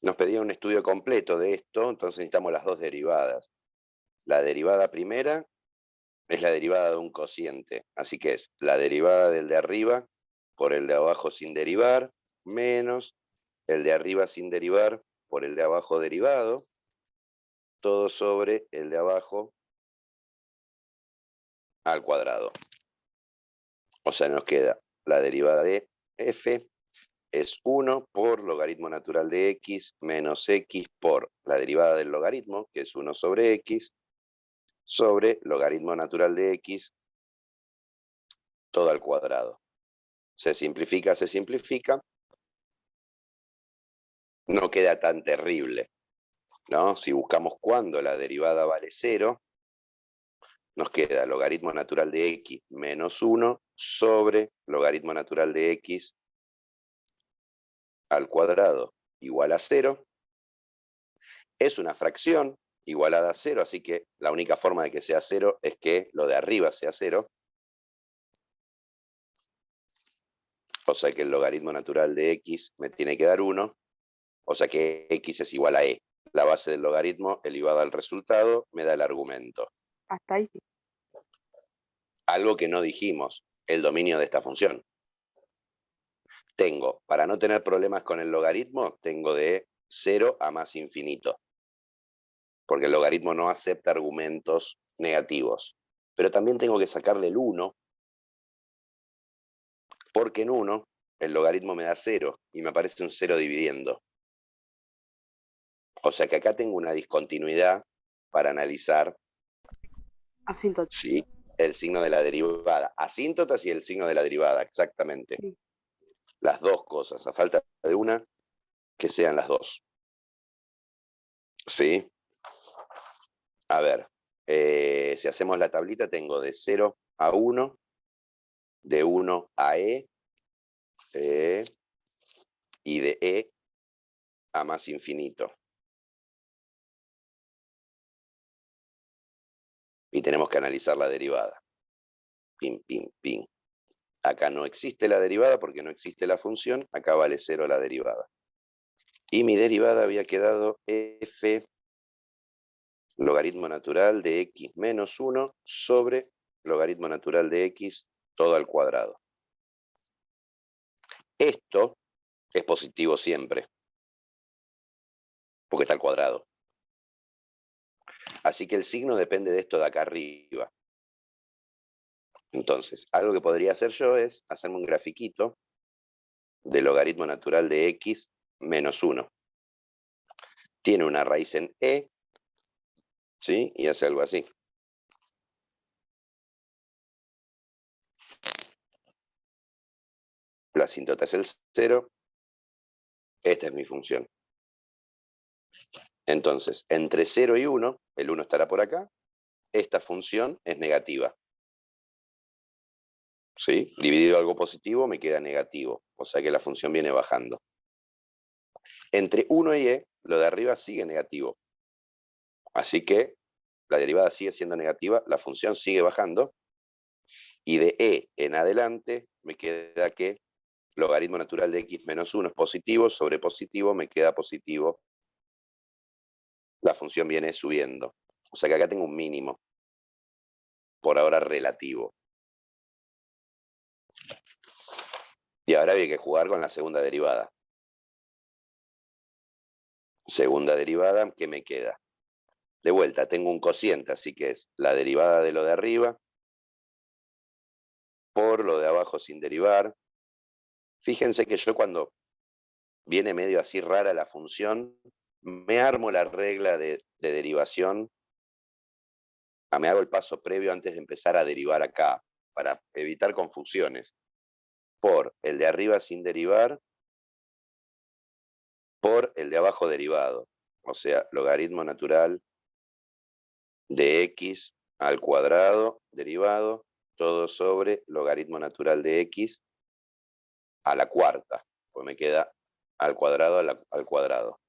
Nos pedía un estudio completo de esto, entonces necesitamos las dos derivadas. La derivada primera es la derivada de un cociente, así que es la derivada del de arriba por el de abajo sin derivar, menos el de arriba sin derivar por el de abajo derivado, todo sobre el de abajo al cuadrado. O sea, nos queda la derivada de f es 1 por logaritmo natural de x menos x por la derivada del logaritmo, que es 1 sobre x, sobre logaritmo natural de x, todo al cuadrado. Se simplifica, no queda tan terrible, ¿no? Si buscamos cuándo la derivada vale 0, nos queda logaritmo natural de x menos 1 sobre logaritmo natural de x al cuadrado igual a 0. Es una fracción igualada a 0, así que la única forma de que sea 0 es que lo de arriba sea 0. O sea que el logaritmo natural de x me tiene que dar 1. O sea que x es igual a e. La base del logaritmo elevada al resultado me da el argumento. Hasta ahí sí. Algo que no dijimos, el dominio de esta función. Tengo, para no tener problemas con el logaritmo, tengo de 0 a más infinito. Porque el logaritmo no acepta argumentos negativos. Pero también tengo que sacarle el 1, porque en 1 el logaritmo me da 0 y me aparece un 0 dividiendo. O sea que acá tengo una discontinuidad para analizar Asíntotas. ¿sí? El signo de la derivada. Asíntotas y el signo de la derivada, exactamente. Sí. Las dos cosas, a falta de una, que sean las dos. ¿Sí? A ver, si hacemos la tablita, tengo de 0 a 1, de 1 a y de e a más infinito. Y tenemos que analizar la derivada. Pin, pin, pin. Acá no existe la derivada porque no existe la función, acá vale 0 la derivada. Y mi derivada había quedado f logaritmo natural de x menos 1 sobre logaritmo natural de x todo al cuadrado. Esto es positivo siempre, porque está al cuadrado. Así que el signo depende de esto de acá arriba. Entonces, algo que podría hacer yo es hacerme un grafiquito de logaritmo natural de x menos 1. Tiene una raíz en e, ¿sí? Y hace algo así. La asíntota es el 0. Esta es mi función. Entonces, entre 0 y 1, el 1 estará por acá, esta función es negativa. ¿Sí? Dividido algo positivo me queda negativo, o sea que la función viene bajando. Entre 1 y e, lo de arriba sigue negativo. Así que la derivada sigue siendo negativa, la función sigue bajando, y de e en adelante me queda que logaritmo natural de x menos 1 es positivo, sobre positivo me queda positivo. La función viene subiendo. O sea que acá tengo un mínimo, por ahora relativo. Y ahora hay que jugar con la segunda derivada. Segunda derivada, ¿qué me queda? De vuelta, tengo un cociente, así que es la derivada de lo de arriba por lo de abajo sin derivar. Fíjense que yo cuando viene medio así rara la función, me armo la regla de derivación, me hago el paso previo antes de empezar a derivar acá, para evitar confusiones. Por el de arriba sin derivar, por el de abajo derivado. O sea, logaritmo natural de x al cuadrado derivado, todo sobre logaritmo natural de x a la cuarta, pues me queda al cuadrado al cuadrado.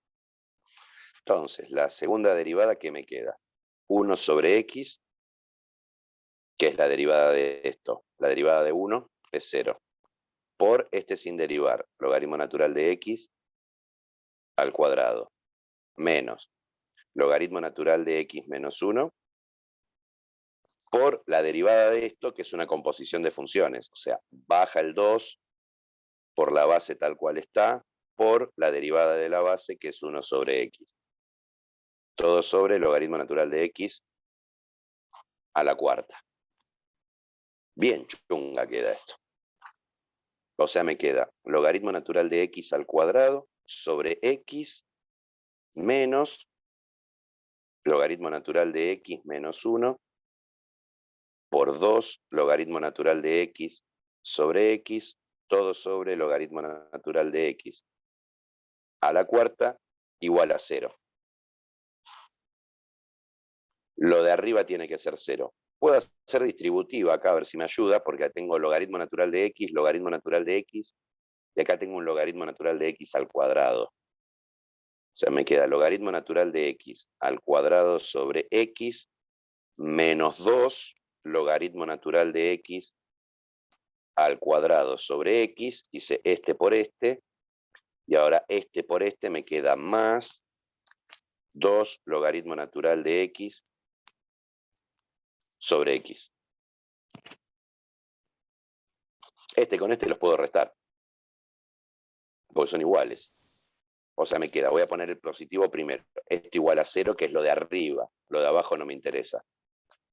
Entonces, la segunda derivada, ¿qué me queda? 1 sobre x, que es la derivada de esto. La derivada de 1 es 0. por este sin derivar, logaritmo natural de x al cuadrado, menos logaritmo natural de x menos 1, por la derivada de esto, que es una composición de funciones. O sea, baja el 2 por la base tal cual está, por la derivada de la base, que es 1 sobre x. Todo sobre logaritmo natural de x a la cuarta. Bien chunga queda esto. O sea, me queda logaritmo natural de x al cuadrado sobre x menos logaritmo natural de x menos 1 por 2 logaritmo natural de x sobre x, todo sobre logaritmo natural de x a la cuarta igual a 0. Lo de arriba tiene que ser 0. Puedo hacer distributiva acá, a ver si me ayuda, porque tengo logaritmo natural de x, logaritmo natural de x, y acá tengo un logaritmo natural de x al cuadrado. O sea, me queda logaritmo natural de x al cuadrado sobre x menos 2 logaritmo natural de x al cuadrado sobre x, hice este por este, y ahora este por este me queda más 2 logaritmo natural de x sobre x. Este con este los puedo restar, porque son iguales. O sea, me queda, voy a poner el positivo primero. Este igual a 0, que es lo de arriba. Lo de abajo no me interesa.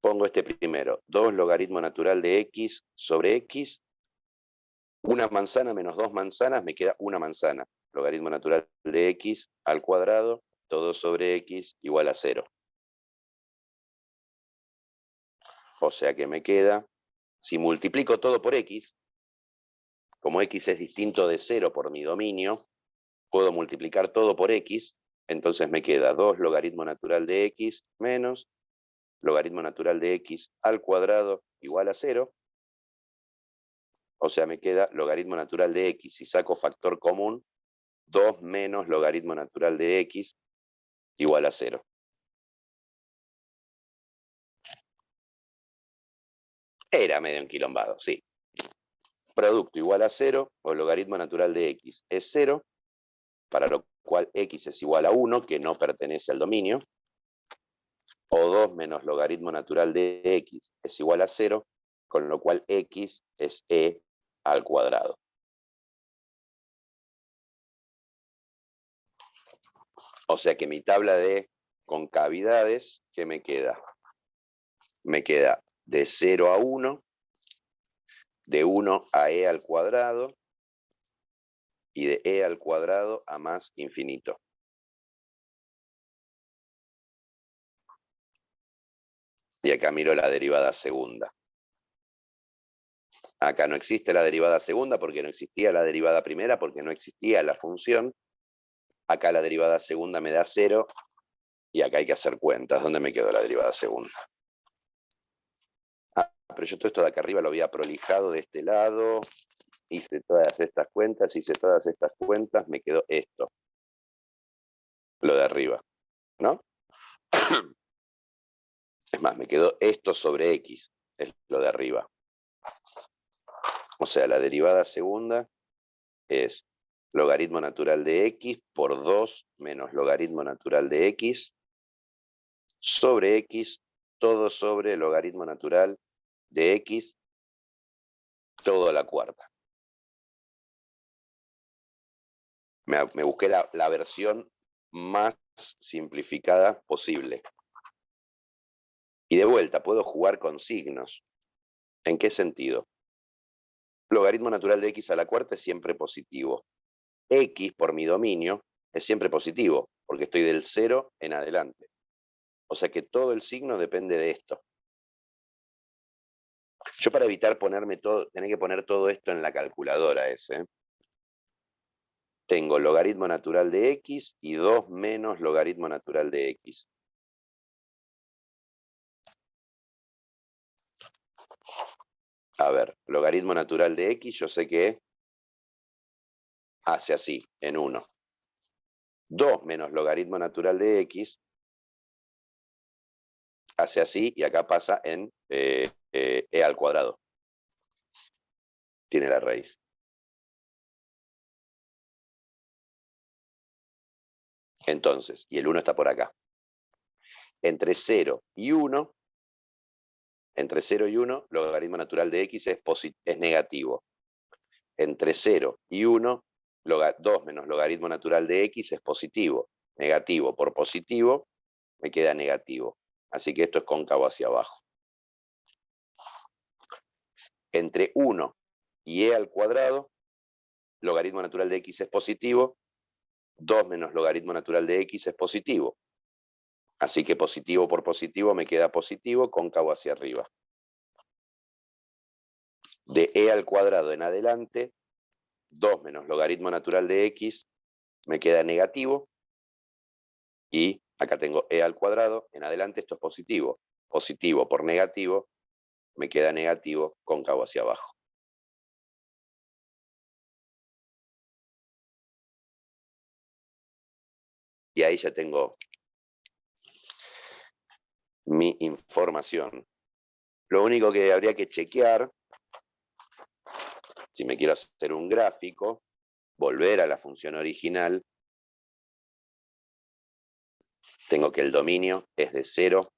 Pongo este primero. 2 logaritmo natural de x sobre x. Una manzana menos 2 manzanas, me queda una manzana. Logaritmo natural de x al cuadrado, todo sobre x igual a 0. O sea que me queda, si multiplico todo por x, como x es distinto de 0 por mi dominio, puedo multiplicar todo por x, entonces me queda 2 logaritmo natural de x menos logaritmo natural de x al cuadrado igual a 0. O sea, me queda logaritmo natural de x, si saco factor común, 2 menos logaritmo natural de x igual a 0. Era medio enquilombado, sí. Producto igual a 0, o logaritmo natural de x es 0, para lo cual x es igual a 1, que no pertenece al dominio, o 2 menos logaritmo natural de x es igual a 0, con lo cual x es e al cuadrado. O sea que mi tabla de concavidades, ¿qué me queda? Me queda de 0 a 1, de 1 a e al cuadrado, y de e al cuadrado a más infinito. Y acá miro la derivada segunda. Acá no existe la derivada segunda porque no existía la derivada primera, porque no existía la función. Acá la derivada segunda me da 0, y acá hay que hacer cuentas. ¿Dónde me quedó la derivada segunda? Ah, pero yo todo esto de acá arriba lo había prolijado de este lado. Hice todas estas cuentas, me quedó esto. Lo de arriba, ¿no? Es más, me quedó esto sobre x, es lo de arriba. O sea, la derivada segunda es logaritmo natural de x por 2 menos logaritmo natural de x sobre x, todo sobre logaritmo natural de x, todo a la cuarta. Me busqué la versión más simplificada posible. Y de vuelta, puedo jugar con signos. ¿En qué sentido? Logaritmo natural de x a la cuarta es siempre positivo. X, por mi dominio, es siempre positivo, porque estoy del 0 en adelante. O sea que todo el signo depende de esto. Yo para evitar tener que poner todo esto en la calculadora tengo logaritmo natural de x y 2 menos logaritmo natural de x. A ver, logaritmo natural de x, yo sé que hace así, en 1. 2 menos logaritmo natural de x hace así, y acá pasa en e al cuadrado. Tiene la raíz. Entonces, y el 1 está por acá. Entre 0 y 1, logaritmo natural de x es negativo. Entre 0 y 1, 2 menos logaritmo natural de x es positivo. Negativo por positivo me queda negativo. Así que esto es cóncavo hacia abajo. Entre 1 y e al cuadrado, logaritmo natural de x es positivo. 2 menos logaritmo natural de x es positivo. Así que positivo por positivo me queda positivo, cóncavo hacia arriba. De e al cuadrado en adelante, 2 menos logaritmo natural de x me queda negativo. Y acá tengo e al cuadrado, en adelante esto es positivo. Positivo por negativo me queda negativo, cóncavo hacia abajo. Y ahí ya tengo mi información. Lo único que habría que chequear, si me quiero hacer un gráfico, volver a la función original, tengo que el dominio es de 0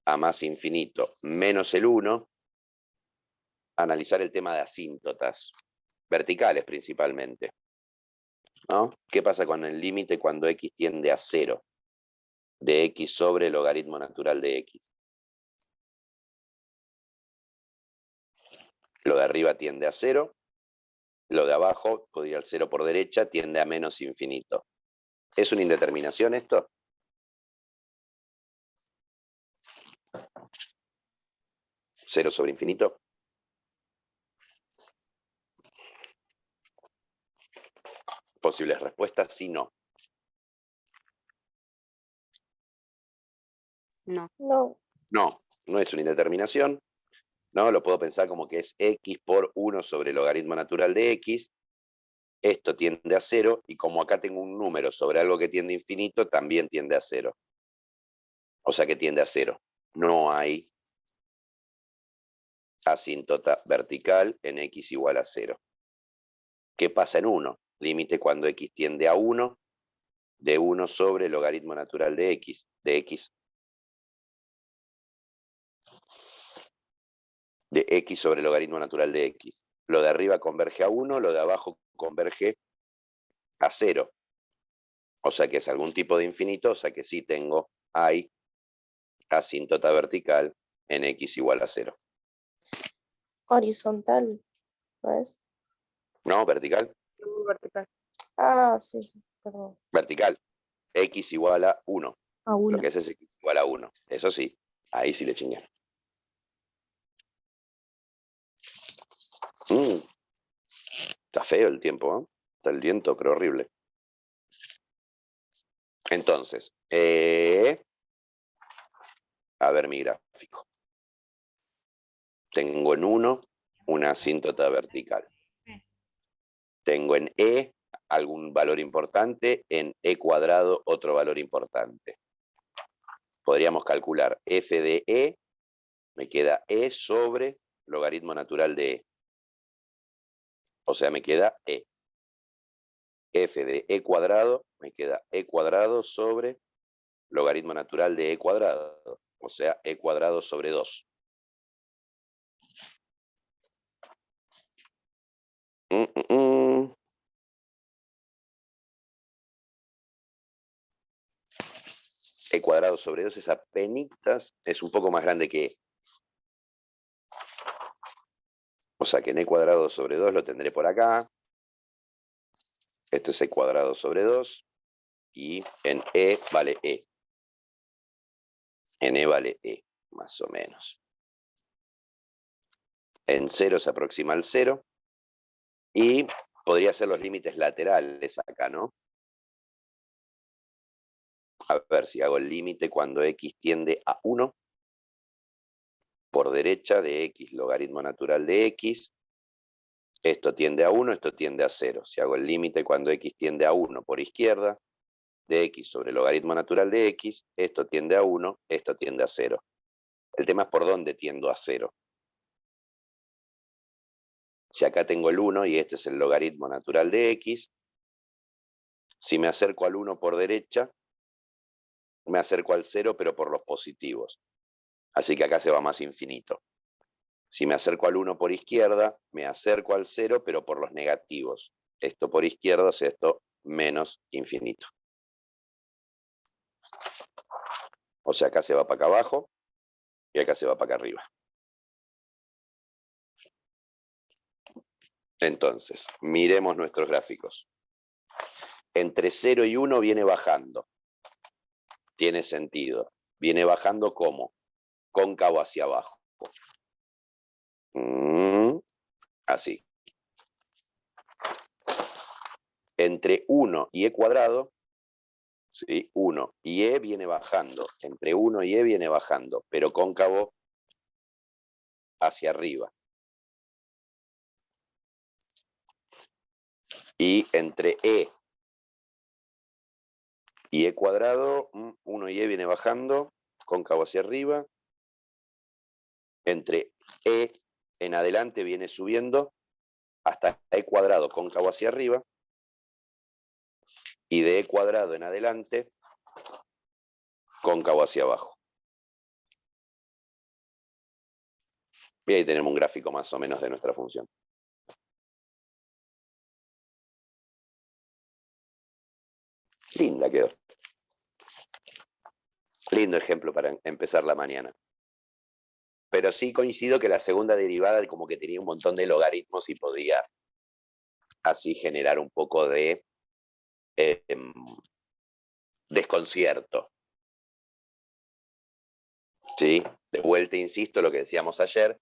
a más infinito menos el 1, analizar el tema de asíntotas, verticales principalmente, ¿no? ¿Qué pasa con el límite cuando x tiende a 0? De x sobre logaritmo natural de x. Lo de arriba tiende a 0, lo de abajo, podría el 0 por derecha, tiende a menos infinito. ¿Es una indeterminación esto? ¿0 sobre infinito? Posibles respuestas, sí, no. No. No. No, no es una indeterminación. No, lo puedo pensar como que es x por 1 sobre logaritmo natural de x. Esto tiende a 0, y como acá tengo un número sobre algo que tiende a infinito, también tiende a 0. O sea que tiende a 0. No hay asíntota vertical en x igual a 0. ¿Qué pasa en 1? Límite cuando x tiende a 1, de 1 sobre logaritmo natural de x. De x sobre logaritmo natural de x. Lo de arriba converge a 1, lo de abajo converge a 0. O sea que es algún tipo de infinito, o sea que sí hay asíntota vertical en x igual a 0. Horizontal, ¿no es? No, vertical. Vertical. Ah, sí, sí, perdón. Vertical. X igual a 1. A Lo 1. que es x igual a 1. Eso sí, ahí sí le chingué. Está feo el tiempo, ¿eh? Está el viento, pero horrible. Entonces, a ver mi gráfico. Tengo en 1 una asíntota vertical. Tengo en E algún valor importante, en E cuadrado otro valor importante. Podríamos calcular f de E, me queda E sobre logaritmo natural de E. O sea, me queda E. F de E cuadrado, me queda E cuadrado sobre logaritmo natural de E cuadrado. O sea, E cuadrado sobre 2. E cuadrado sobre 2 es apenitas, es un poco más grande que E. O sea que en E cuadrado sobre 2 lo tendré por acá. Esto es E cuadrado sobre 2. Y en E vale E. En E vale E, más o menos. En 0 se aproxima al 0. Y podría ser los límites laterales acá, ¿no? A ver si hago el límite cuando x tiende a 1. Por derecha de x logaritmo natural de x. Esto tiende a 1, esto tiende a 0. Si hago el límite cuando x tiende a 1 por izquierda, de x sobre logaritmo natural de x, esto tiende a 1, esto tiende a 0. El tema es por dónde tiendo a 0. Si acá tengo el 1 y este es el logaritmo natural de x, Si me acerco al 1 por derecha, me acerco al 0, pero por los positivos. Así que acá se va más infinito. Si me acerco al 1 por izquierda, me acerco al 0, pero por los negativos. Esto por izquierda, o sea, esto menos infinito. O sea, acá se va para acá abajo y acá se va para acá arriba. Entonces, miremos nuestros gráficos. Entre 0 y 1 viene bajando. Tiene sentido. Viene bajando ¿cómo? Cóncavo hacia abajo. Así. Entre 1 y e cuadrado, ¿sí? 1 y e viene bajando. Entre 1 y e viene bajando, pero cóncavo hacia arriba. Y entre e y e cuadrado, 1 y e viene bajando, cóncavo hacia arriba. Entre e en adelante viene subiendo hasta e cuadrado, cóncavo hacia arriba. Y de e cuadrado en adelante, cóncavo hacia abajo. Y ahí tenemos un gráfico más o menos de nuestra función. Linda quedó. Lindo ejemplo para empezar la mañana. Pero sí coincido que la segunda derivada como que tenía un montón de logaritmos y podía así generar un poco de desconcierto. ¿Sí? De vuelta, insisto, lo que decíamos ayer,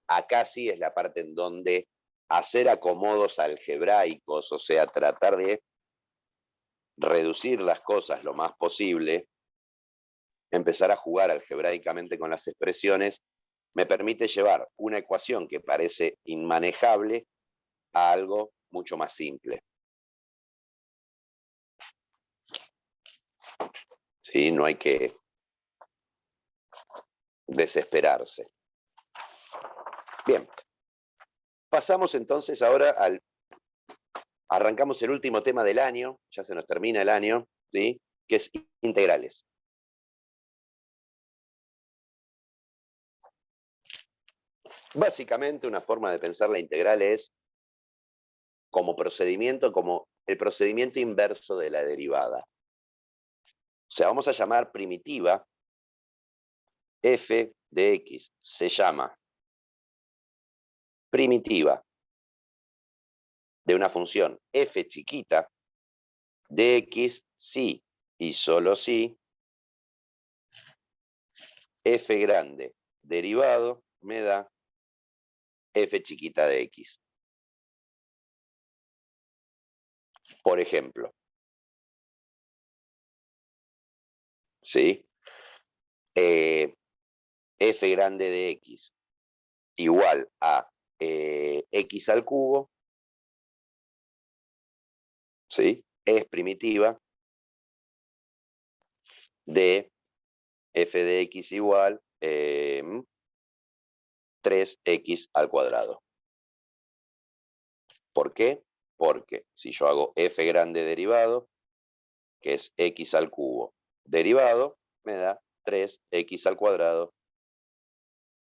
acá sí es la parte en donde hacer acomodos algebraicos, o sea, tratar de reducir las cosas lo más posible, empezar a jugar algebraicamente con las expresiones, me permite llevar una ecuación que parece inmanejable a algo mucho más simple. ¿Sí? No hay que desesperarse. Bien. Pasamos entonces ahora al... Arrancamos el último tema del año, ya se nos termina el año, ¿sí? Que es integrales. Básicamente una forma de pensar la integral es como procedimiento, como el procedimiento inverso de la derivada. O sea, vamos a llamar primitiva f de x. Se llama primitiva de una función f chiquita de x si y solo si f grande derivado me da f chiquita de x. Por ejemplo, ¿sí? F grande de x igual a x al cubo, ¿sí? Es primitiva de f de x igual 3x al cuadrado. ¿Por qué? Porque si yo hago f grande derivado, que es x al cubo derivado, me da 3x al cuadrado,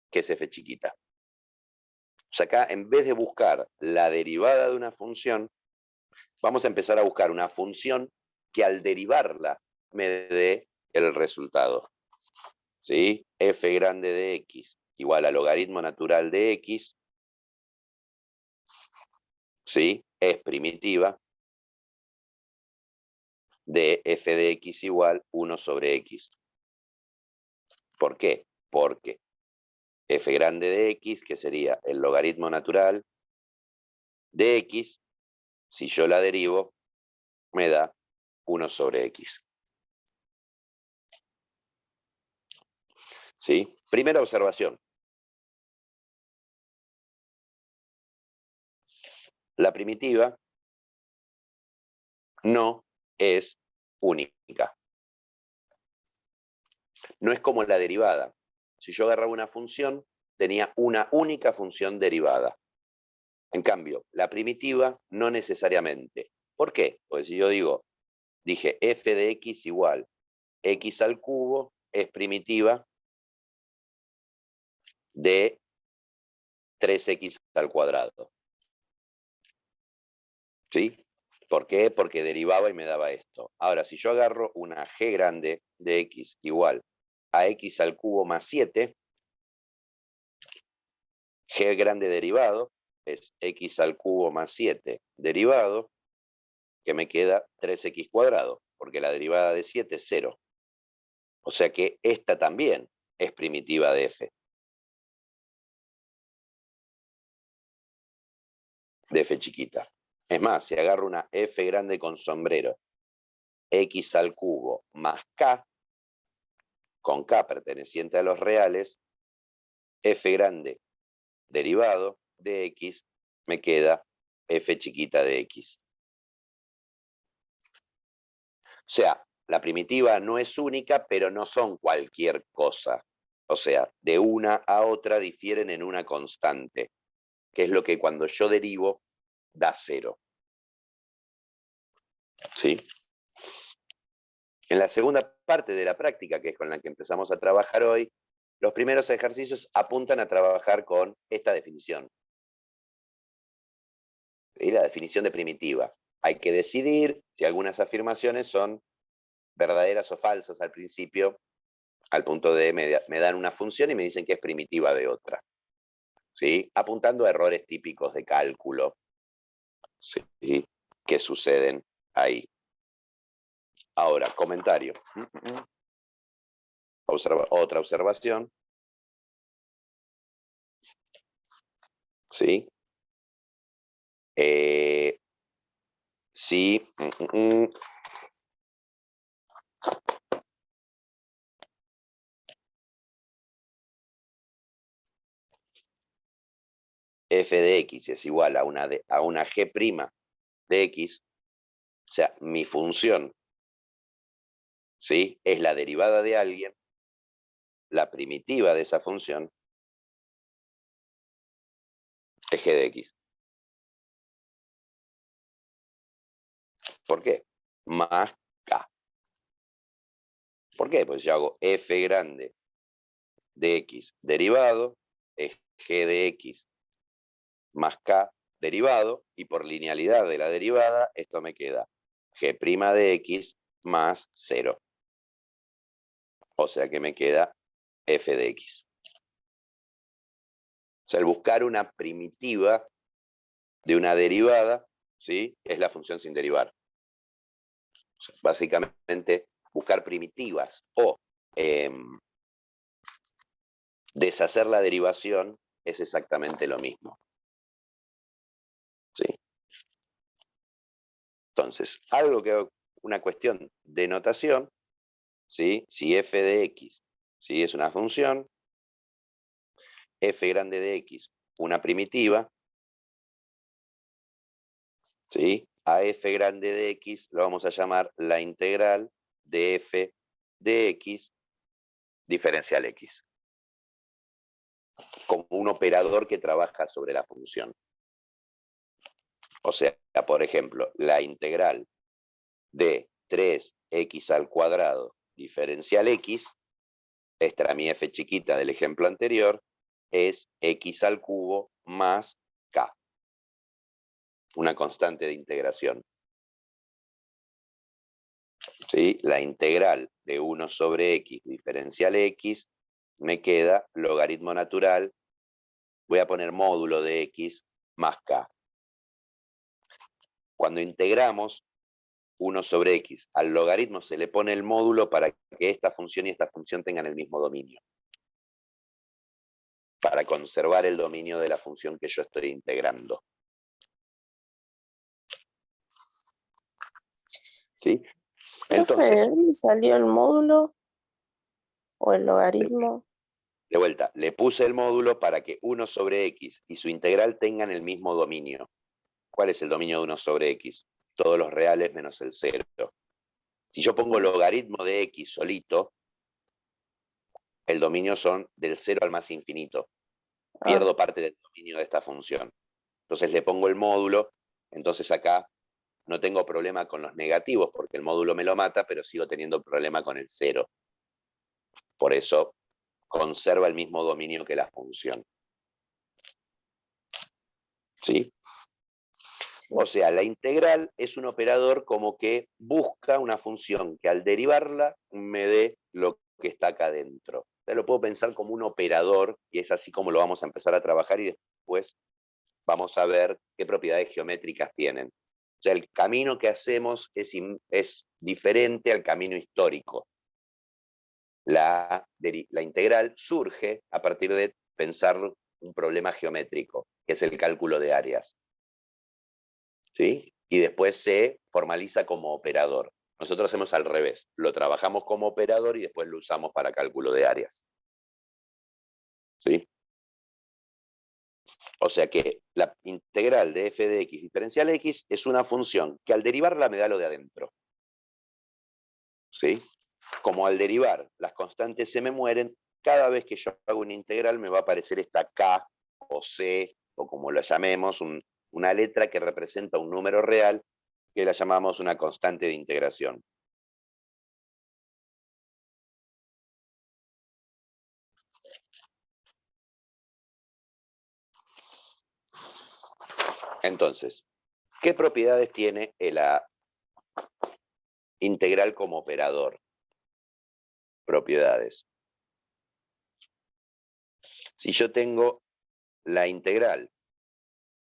que es f chiquita. O sea, acá en vez de buscar la derivada de una función, vamos a empezar a buscar una función que al derivarla me dé el resultado. ¿Sí? F grande de x igual a logaritmo natural de x, ¿sí? Es primitiva de f de x igual 1 sobre x. ¿Por qué? Porque f grande de x, que sería el logaritmo natural de x, si yo la derivo, me da 1 sobre x. ¿Sí? Primera observación. La primitiva no es única. No es como la derivada. Si yo agarraba una función, tenía una única función derivada. En cambio, la primitiva no necesariamente. ¿Por qué? Porque si yo digo dije f de x igual x al cubo es primitiva de 3x al cuadrado. ¿Sí? ¿Por qué? Porque derivaba y me daba esto. Ahora, si yo agarro una g grande de x igual a x al cubo más 7, g grande derivado es x al cubo más 7 derivado, que me queda 3x cuadrado, porque la derivada de 7 es 0. O sea que esta también es primitiva de f. De f chiquita. Es más, si agarro una f grande con sombrero, x al cubo más k, con k perteneciente a los reales, f grande derivado de x, me queda f chiquita de x. O sea, la primitiva no es única, pero no son cualquier cosa. O sea, de una a otra difieren en una constante, que es lo que cuando yo derivo da 0. ¿Sí? En la segunda parte de la práctica, que es con la que empezamos a trabajar hoy, los primeros ejercicios apuntan a trabajar con esta definición. ¿Sí? La definición de primitiva. Hay que decidir si algunas afirmaciones son verdaderas o falsas al principio, al punto de me dan una función y me dicen que es primitiva de otra. ¿Sí? Apuntando a errores típicos de cálculo, ¿sí? Que suceden ahí. Ahora, comentario. Otra observación. ¿Sí? Sí. F de x es igual a una g' de x, o sea, mi función, ¿sí? Es la derivada de alguien, la primitiva de esa función es g de x. ¿Por qué? Más k. ¿Por qué? Pues yo hago f grande de x derivado, es g de x más k derivado, y por linealidad de la derivada, esto me queda g' de x más 0. O sea que me queda f de x. O sea, el buscar una primitiva de una derivada, ¿sí? Es la función sin derivar. O sea, básicamente, buscar primitivas o deshacer la derivación es exactamente lo mismo. ¿Sí? Entonces, una cuestión de notación, ¿sí? Si f de x, ¿sí? Es una función, f grande de x, una primitiva, ¿sí? A f grande de x lo vamos a llamar la integral de f de x diferencial x, como un operador que trabaja sobre la función. O sea, por ejemplo, la integral de 3x al cuadrado diferencial x, esta era mi f chiquita del ejemplo anterior, es x al cubo más k, una constante de integración. ¿Sí? La integral de 1 sobre x diferencial x me queda logaritmo natural, voy a poner módulo de x más k. Cuando integramos 1 sobre x al logaritmo se le pone el módulo para que esta función y esta función tengan el mismo dominio, para conservar el dominio de la función que yo estoy integrando. ¿Sí? Entonces, ¿de dónde salió el módulo o el logaritmo? de vuelta, le puse el módulo para que 1 sobre x y su integral tengan el mismo dominio. ¿Cuál es el dominio de 1 sobre x? Todos los reales menos el 0. Si yo pongo logaritmo de x solito, el dominio son del 0 al más infinito. Pierdo parte del dominio de esta función. Entonces le pongo el módulo, entonces acá no tengo problema con los negativos porque el módulo me lo mata, pero sigo teniendo problema con el 0. Por eso conserva el mismo dominio que la función. ¿Sí? O sea, la integral es un operador como que busca una función que al derivarla me dé lo que está acá adentro. O sea, lo puedo pensar como un operador y es así como lo vamos a empezar a trabajar y después vamos a ver qué propiedades geométricas tienen. O sea, el camino que hacemos es diferente al camino histórico. La integral surge a partir de pensar un problema geométrico, que es el cálculo de áreas. ¿Sí? Y después se formaliza como operador. Nosotros hacemos al revés, lo trabajamos como operador y después lo usamos para cálculo de áreas. ¿Sí? O sea que la integral de f de x diferencial x es una función que al derivarla me da lo de adentro. ¿Sí? Como al derivar las constantes se me mueren, cada vez que yo hago una integral me va a aparecer esta k o c, o como la llamemos, una letra que representa un número real, que la llamamos una constante de integración. Entonces, ¿qué propiedades tiene la integral como operador? Propiedades. Si yo tengo la integral,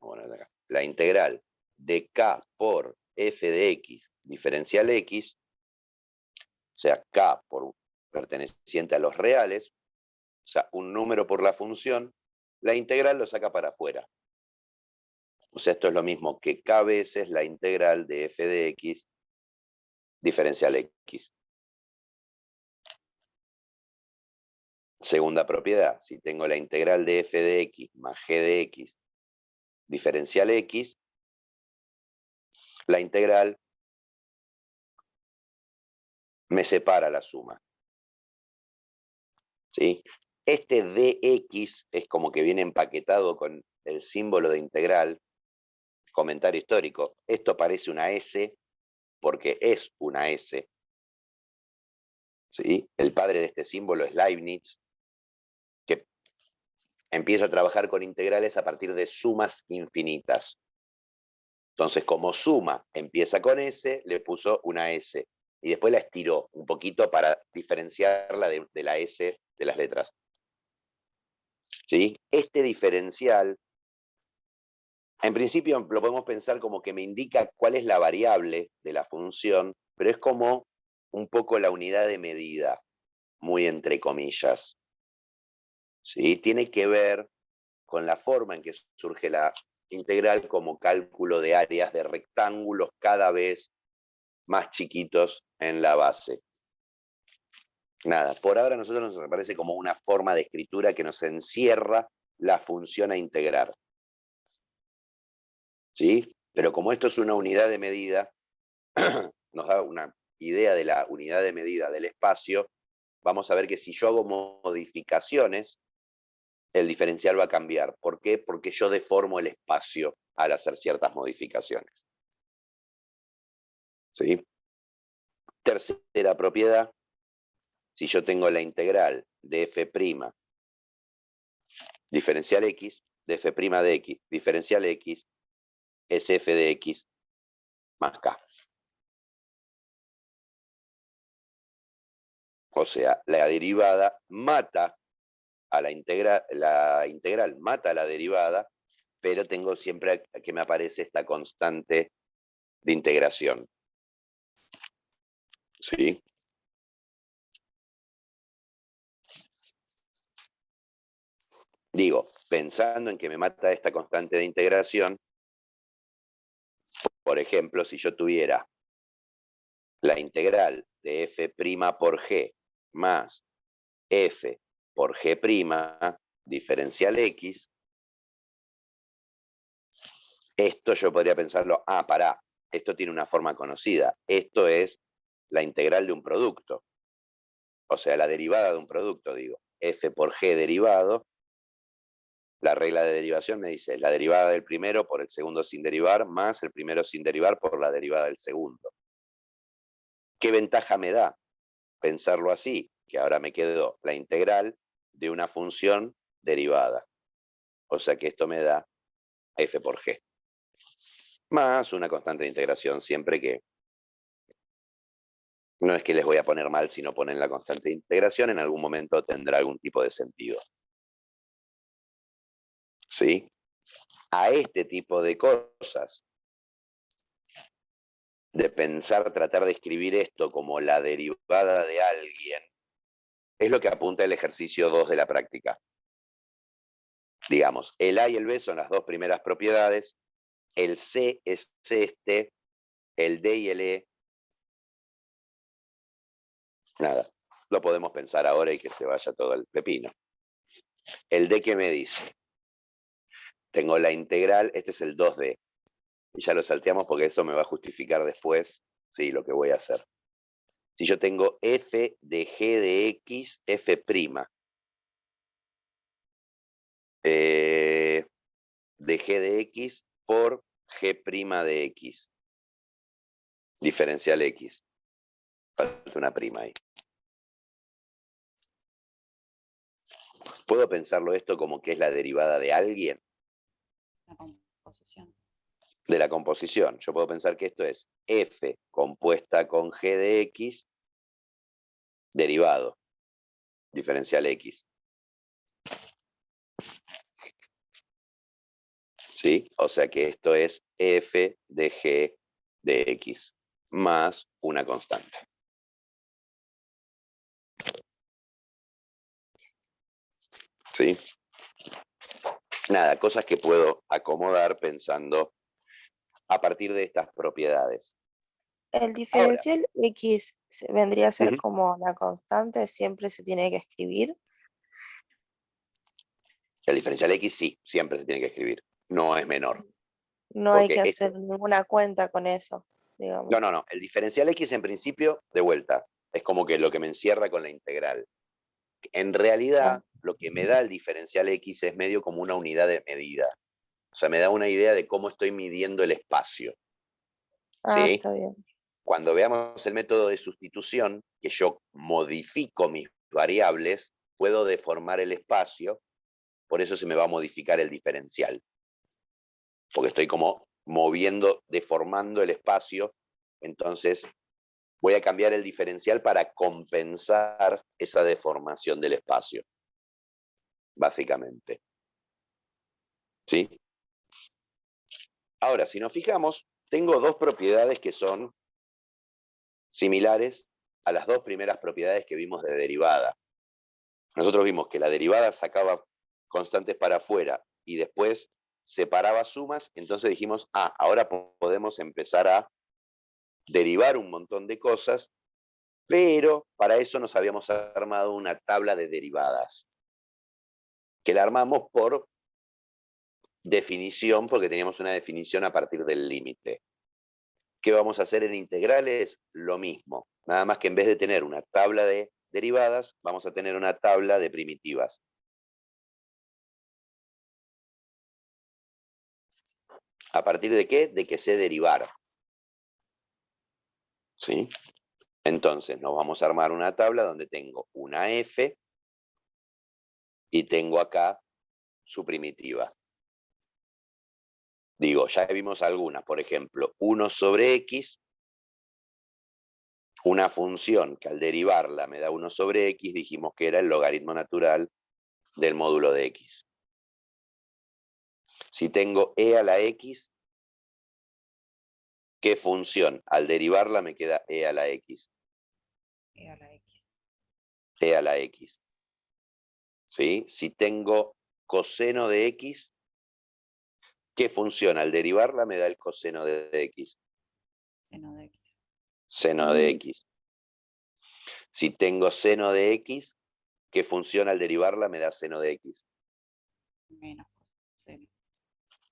bueno, la integral de k por f de x diferencial x, o sea, k por perteneciente a los reales, o sea, un número por la función, la integral lo saca para afuera. O sea, esto es lo mismo que k veces la integral de f de x diferencial x. Segunda propiedad, si tengo la integral de f de x más g de x diferencial x, la integral me separa la suma. ¿Sí? Este dx es como que viene empaquetado con el símbolo de integral. Comentario histórico. Esto parece una S porque es una S. ¿Sí? El padre de este símbolo es Leibniz, que empieza a trabajar con integrales a partir de sumas infinitas. Entonces, como suma empieza con S, le puso una S. Y después la estiró un poquito para diferenciarla de la S de las letras. ¿Sí? Este diferencial, en principio lo podemos pensar como que me indica cuál es la variable de la función, pero es como un poco la unidad de medida, muy entre comillas. ¿Sí? Tiene que ver con la forma en que surge la integral como cálculo de áreas de rectángulos cada vez más chiquitos en la base. Nada, por ahora a nosotros nos parece como una forma de escritura que nos encierra la función a integrar. ¿Sí? Pero como esto es una unidad de medida, nos da una idea de la unidad de medida del espacio, vamos a ver que si yo hago modificaciones, el diferencial va a cambiar. ¿Por qué? Porque yo deformo el espacio al hacer ciertas modificaciones. ¿Sí? Tercera propiedad, si yo tengo la integral de f' diferencial x, de f' de x diferencial x, es f de x más k. O sea, la derivada mata a la integral mata a la derivada, pero tengo siempre que me aparece esta constante de integración. ¿Sí? Digo, pensando en que me mata esta constante de integración, por ejemplo, si yo tuviera la integral de f' por g más f por g' diferencial x, esto yo podría pensarlo, pará, esto tiene una forma conocida, esto es la integral de un producto, o sea, la derivada de un producto, digo, f por g derivado La regla de derivación me dice la derivada del primero por el segundo sin derivar más el primero sin derivar por la derivada del segundo. ¿Qué ventaja me da pensarlo así? Que ahora me quedó la integral de una función derivada. O sea que esto me da f por g. Más una constante de integración, siempre que no es que les voy a poner mal si no ponen la constante de integración, en algún momento tendrá algún tipo de sentido. ¿Sí? A este tipo de cosas, de pensar, tratar de escribir esto como la derivada de alguien, es lo que apunta el ejercicio 2 de la práctica. Digamos, el A y el B son las dos primeras propiedades, el C es este, el D y el E, nada, lo podemos pensar ahora y que se vaya todo el pepino. El D, ¿qué me dice? Tengo la integral, este es el 2D, y ya lo salteamos porque esto me va a justificar después, sí, lo que voy a hacer. Si yo tengo f de g de x, f', de g de x por g' de x, diferencial x. Falta una prima ahí. ¿Puedo pensarlo esto como que es la derivada de alguien? La composición. De la composición. Yo puedo pensar que esto es f compuesta con g de x derivado, diferencial x. ¿Sí? O sea que esto es f de g de x más una constante. ¿Sí? Nada, cosas que puedo acomodar pensando a partir de estas propiedades. El diferencial X vendría a ser como la constante, siempre se tiene que escribir. El diferencial x sí, siempre se tiene que escribir. No es menor. No hay que Porque hacer ninguna cuenta con eso, digamos. No. El diferencial x en principio, de vuelta, es como que lo que me encierra con la integral. En realidad, lo que me da el diferencial x es medio como una unidad de medida. O sea, me da una idea de cómo estoy midiendo el espacio. Ah, ¿Sí? está bien. Cuando veamos el método de sustitución, que yo modifico mis variables, puedo deformar el espacio, por eso se me va a modificar el diferencial. Porque estoy como moviendo, deformando el espacio, entonces voy a cambiar el diferencial para compensar esa deformación del espacio, básicamente. ¿Sí? Ahora, si nos fijamos, tengo dos propiedades que son similares a las dos primeras propiedades que vimos de derivada. Nosotros vimos que la derivada sacaba constantes para afuera y después separaba sumas, entonces dijimos, ahora podemos empezar a derivar un montón de cosas, pero para eso nos habíamos armado una tabla de derivadas, que la armamos por definición, porque teníamos una definición a partir del límite. ¿Qué vamos a hacer en integrales? Lo mismo, nada más que en vez de tener una tabla de derivadas, vamos a tener una tabla de primitivas. ¿A partir de qué? De que sé derivar. ¿Sí? Entonces nos vamos a armar una tabla donde tengo una f y tengo acá su primitiva. Digo, ya vimos algunas, por ejemplo, 1 sobre x, una función que al derivarla me da 1 sobre x, dijimos que era el logaritmo natural del módulo de x. Si tengo e a la x, ¿qué función? Al derivarla me queda e a la x. E a la X. E a la x. ¿Sí? Si tengo coseno de x, ¿qué función? Al derivarla me da el coseno de x. Seno de X. Seno de x. Si tengo seno de x, ¿qué función al derivarla me da seno de x? Menos coseno.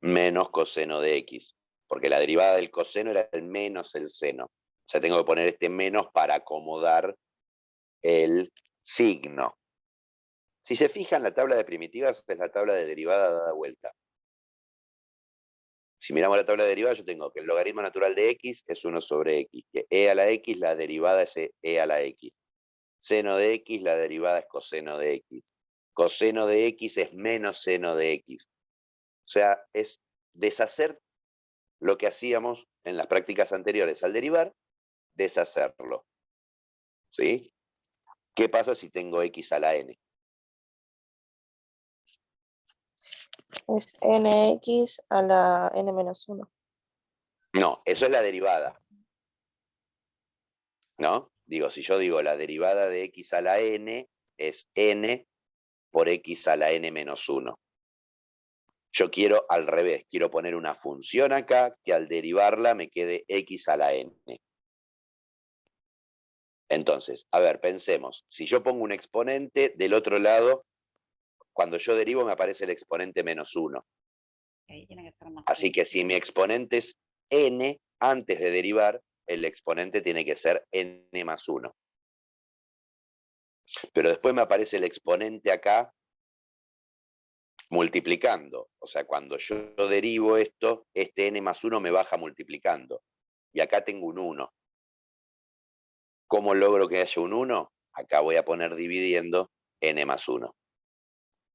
Menos coseno de x. Porque la derivada del coseno era el menos el seno. O sea, tengo que poner este menos para acomodar el signo. Si se fijan, la tabla de primitivas es la tabla de derivada dada vuelta. Si miramos la tabla de derivada, yo tengo que el logaritmo natural de x es 1 sobre x, que e a la x, la derivada es e a la x. Seno de x, la derivada es coseno de x. Coseno de x es menos seno de x. O sea, es deshacer lo que hacíamos en las prácticas anteriores al derivar, deshacerlo. ¿Sí? ¿Qué pasa si tengo x a la n? Es nx a la n menos 1. No, eso es la derivada. ¿No? Digo, si yo digo la derivada de x a la n es n por x a la n menos 1. Yo quiero al revés, quiero poner una función acá que al derivarla me quede x a la n. Entonces, a ver, pensemos, si yo pongo un exponente del otro lado, cuando yo derivo me aparece el exponente menos 1. Ahí tiene que ser más Así que si mi exponente es n, antes de derivar, el exponente tiene que ser n más 1. Pero después me aparece el exponente acá multiplicando. O sea, cuando yo derivo esto, este n más 1 me baja multiplicando. Y acá tengo un 1. ¿Cómo logro que haya un 1? Acá voy a poner dividiendo n más 1.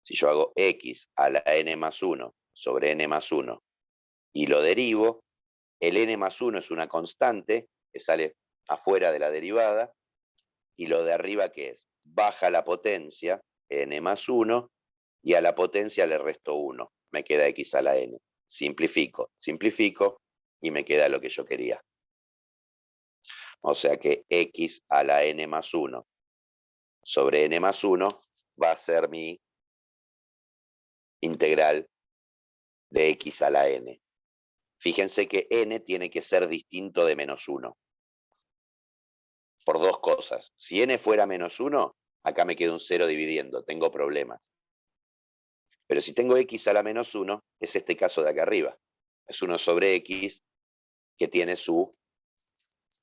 Si yo hago x a la n más 1 sobre n más 1 y lo derivo, el n más 1 es una constante que sale afuera de la derivada, y lo de arriba, ¿qué es? Baja la potencia, n más 1, y a la potencia le resto 1. Me queda x a la n. Simplifico, simplifico, y me queda lo que yo quería. O sea que x a la n más 1 sobre n más 1 va a ser mi integral de x a la n. Fíjense que n tiene que ser distinto de menos 1. Por dos cosas. Si n fuera menos 1, acá me queda un 0 dividiendo, tengo problemas. Pero si tengo x a la menos 1, es este caso de acá arriba. Es 1 sobre x que tiene su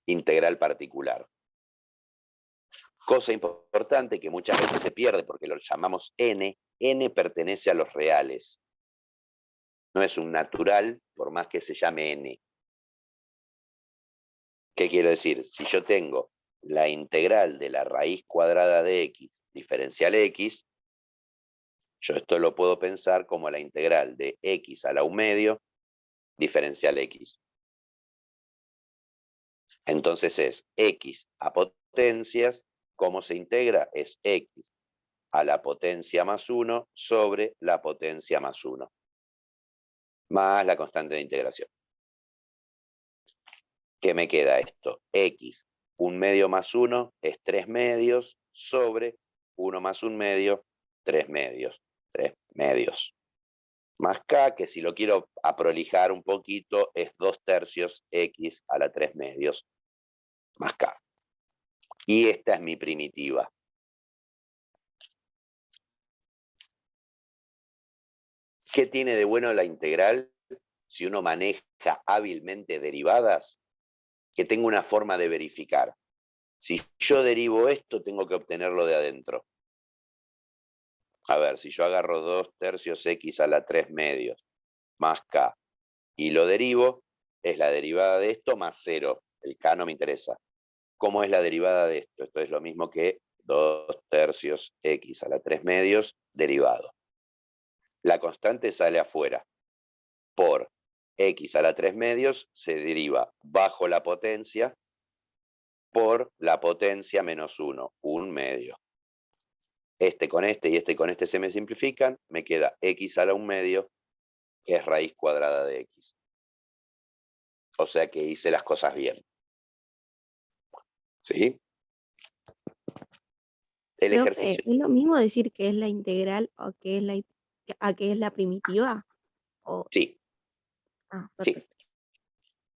integral particular. Cosa importante que muchas veces se pierde porque lo llamamos n. N pertenece a los reales. No es un natural, por más que se llame n. ¿Qué quiero decir? Si yo tengo la integral de la raíz cuadrada de x diferencial x, yo esto lo puedo pensar como la integral de x a la 1 medio diferencial x. Entonces es x a potencias, ¿cómo se integra? Es x a la potencia más 1 sobre la potencia más 1, más la constante de integración. ¿Qué me queda esto? X, 1 medio más 1 es 3 medios sobre 1 más 1 medio, 3 medios. 3 medios. Más k, que si lo quiero aprolijar un poquito, es 2 tercios x a la 3 medios, más k. Y esta es mi primitiva. ¿Qué tiene de bueno la integral si uno maneja hábilmente derivadas? Que tengo una forma de verificar. Si yo derivo esto, tengo que obtenerlo de adentro. A ver, si yo agarro 2 tercios x a la 3 medios más k y lo derivo, es la derivada de esto más 0. El k no me interesa. ¿Cómo es la derivada de esto? Esto es lo mismo que 2 tercios x a la 3 medios derivado. La constante sale afuera. Por x a la 3 medios se deriva bajo la potencia por la potencia menos 1, 1 medio. Este con este y este con este se me simplifican, me queda x a la 1 medio, que es raíz cuadrada de x. O sea que hice las cosas bien. ¿Sí? El Profe, ejercicio. ¿es lo mismo decir que es la integral o que es a que es la primitiva? O, Sí, sí, perfecto.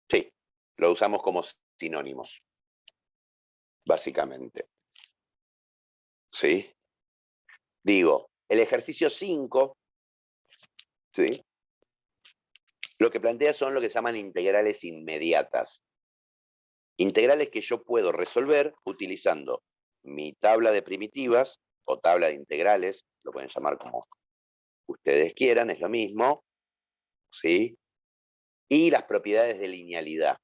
sí. Lo usamos como sinónimos, básicamente. ¿Sí? Digo, el ejercicio 5, ¿sí? Lo que plantea son lo que se llaman integrales inmediatas. Integrales que yo puedo resolver utilizando mi tabla de primitivas o tabla de integrales, lo pueden llamar como ustedes quieran, es lo mismo, ¿sí? Y las propiedades de linealidad.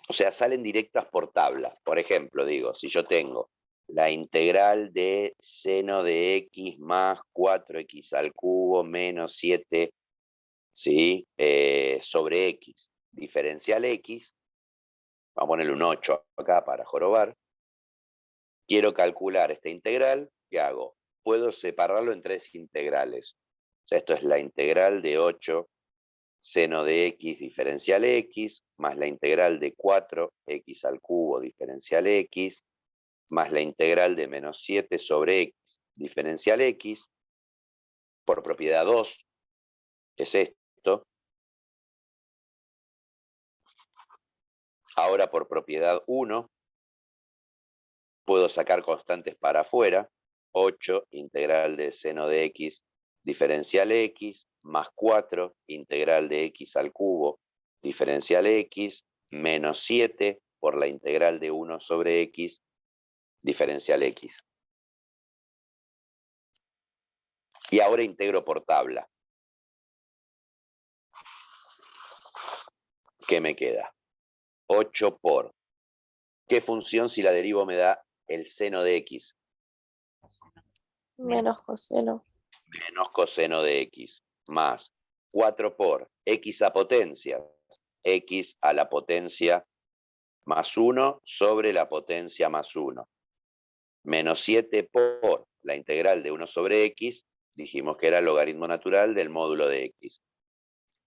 O sea, salen directas por tabla. Por ejemplo, digo, si yo tengo la integral de seno de x más 4x al cubo menos 7, ¿sí? Sobre x, diferencial x, vamos a ponerle un 8 acá para jorobar. Quiero calcular esta integral, ¿qué hago? Puedo separarlo en tres integrales. O sea, esto es la integral de 8 seno de x diferencial x, más la integral de 4x al cubo diferencial x, más la integral de menos 7 sobre x diferencial x, por propiedad 2, es esto. Ahora por propiedad 1, puedo sacar constantes para afuera, 8 integral de seno de x diferencial x, más 4 integral de x al cubo diferencial x, menos 7 por la integral de 1 sobre x diferencial x. Y ahora integro por tabla. ¿Qué me queda? 8 por... ¿Qué función si la derivo me da el seno de x? Menos coseno. Menos coseno de x, más 4 por x a potencia, x a la potencia más 1 sobre la potencia más 1, menos 7 por la integral de 1 sobre x, dijimos que era el logaritmo natural del módulo de x.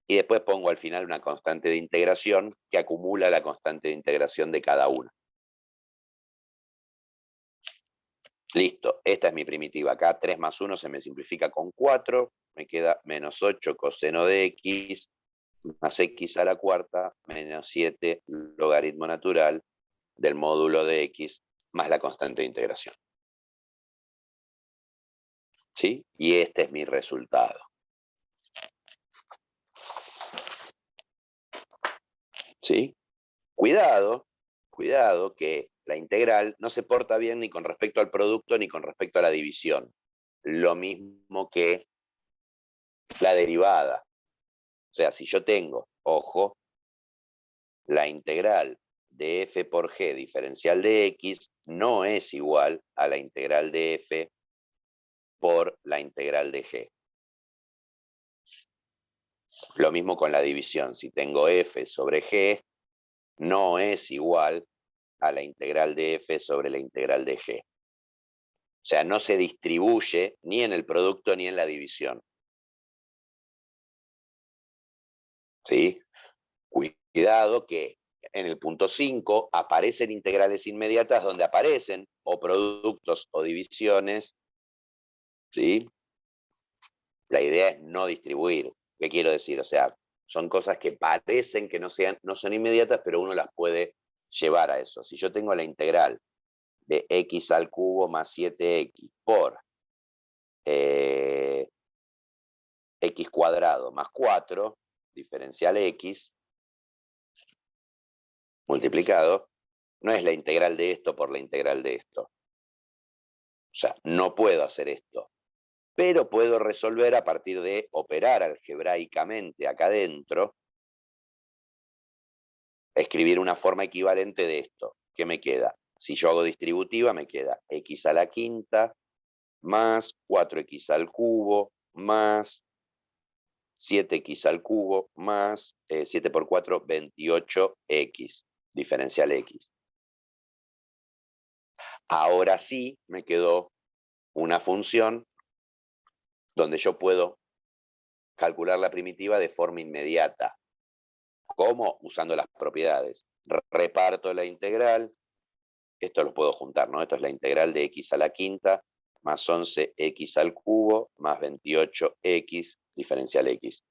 Y después pongo al final una constante de integración que acumula la constante de integración de cada una. Listo, esta es mi primitiva. Acá 3 más 1 se me simplifica con 4, me queda menos 8 coseno de x, más x a la cuarta, menos 7 logaritmo natural del módulo de x, más la constante de integración. ¿Sí? Y este es mi resultado. ¿Sí? Cuidado que la integral no se porta bien ni con respecto al producto ni con respecto a la división. Lo mismo que la derivada. O sea, si yo tengo, ojo, la integral de f por g diferencial de x no es igual a la integral de f por la integral de g. Lo mismo con la división. Si tengo f sobre g, no es igual a la integral de f sobre la integral de g. O sea, no se distribuye ni en el producto ni en la división. ¿Sí? Cuidado que en el punto 5 aparecen integrales inmediatas donde aparecen o productos o divisiones. ¿Sí? La idea es no distribuir. ¿Qué quiero decir? O sea, son cosas que parecen que no son inmediatas, pero uno las puede llevar a eso. Si yo tengo la integral de x al cubo más 7x por x cuadrado más 4, diferencial x, multiplicado, no es la integral de esto por la integral de esto. O sea, no puedo hacer esto. Pero puedo resolver a partir de operar algebraicamente acá adentro, escribir una forma equivalente de esto. ¿Qué me queda? Si yo hago distributiva, me queda x a la quinta más 4x al cubo más 7x al cubo más 7 por 4, 28x, diferencial x. Ahora sí me quedó una función donde yo puedo calcular la primitiva de forma inmediata. ¿Cómo? Usando las propiedades. Reparto la integral. Esto lo puedo juntar, ¿no? Esto es la integral de x a la quinta más 11x al cubo más 28x diferencial x.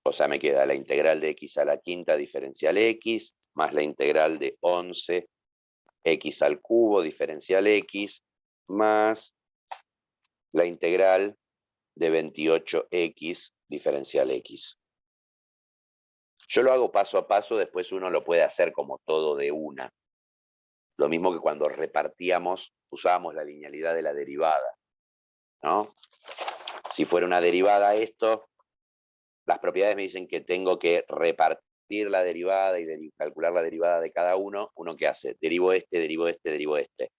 O sea, me queda la integral de x a la quinta diferencial x más la integral de 11x al cubo diferencial x más la integral de 28x diferencial x. Yo lo hago paso a paso, después uno lo puede hacer como todo de una. Lo mismo que cuando repartíamos, usábamos la linealidad de la derivada, ¿no? Si fuera una derivada esto, las propiedades me dicen que tengo que repartir la derivada y calcular la derivada de cada uno. ¿Uno qué hace? Derivo este, derivo este, derivo este.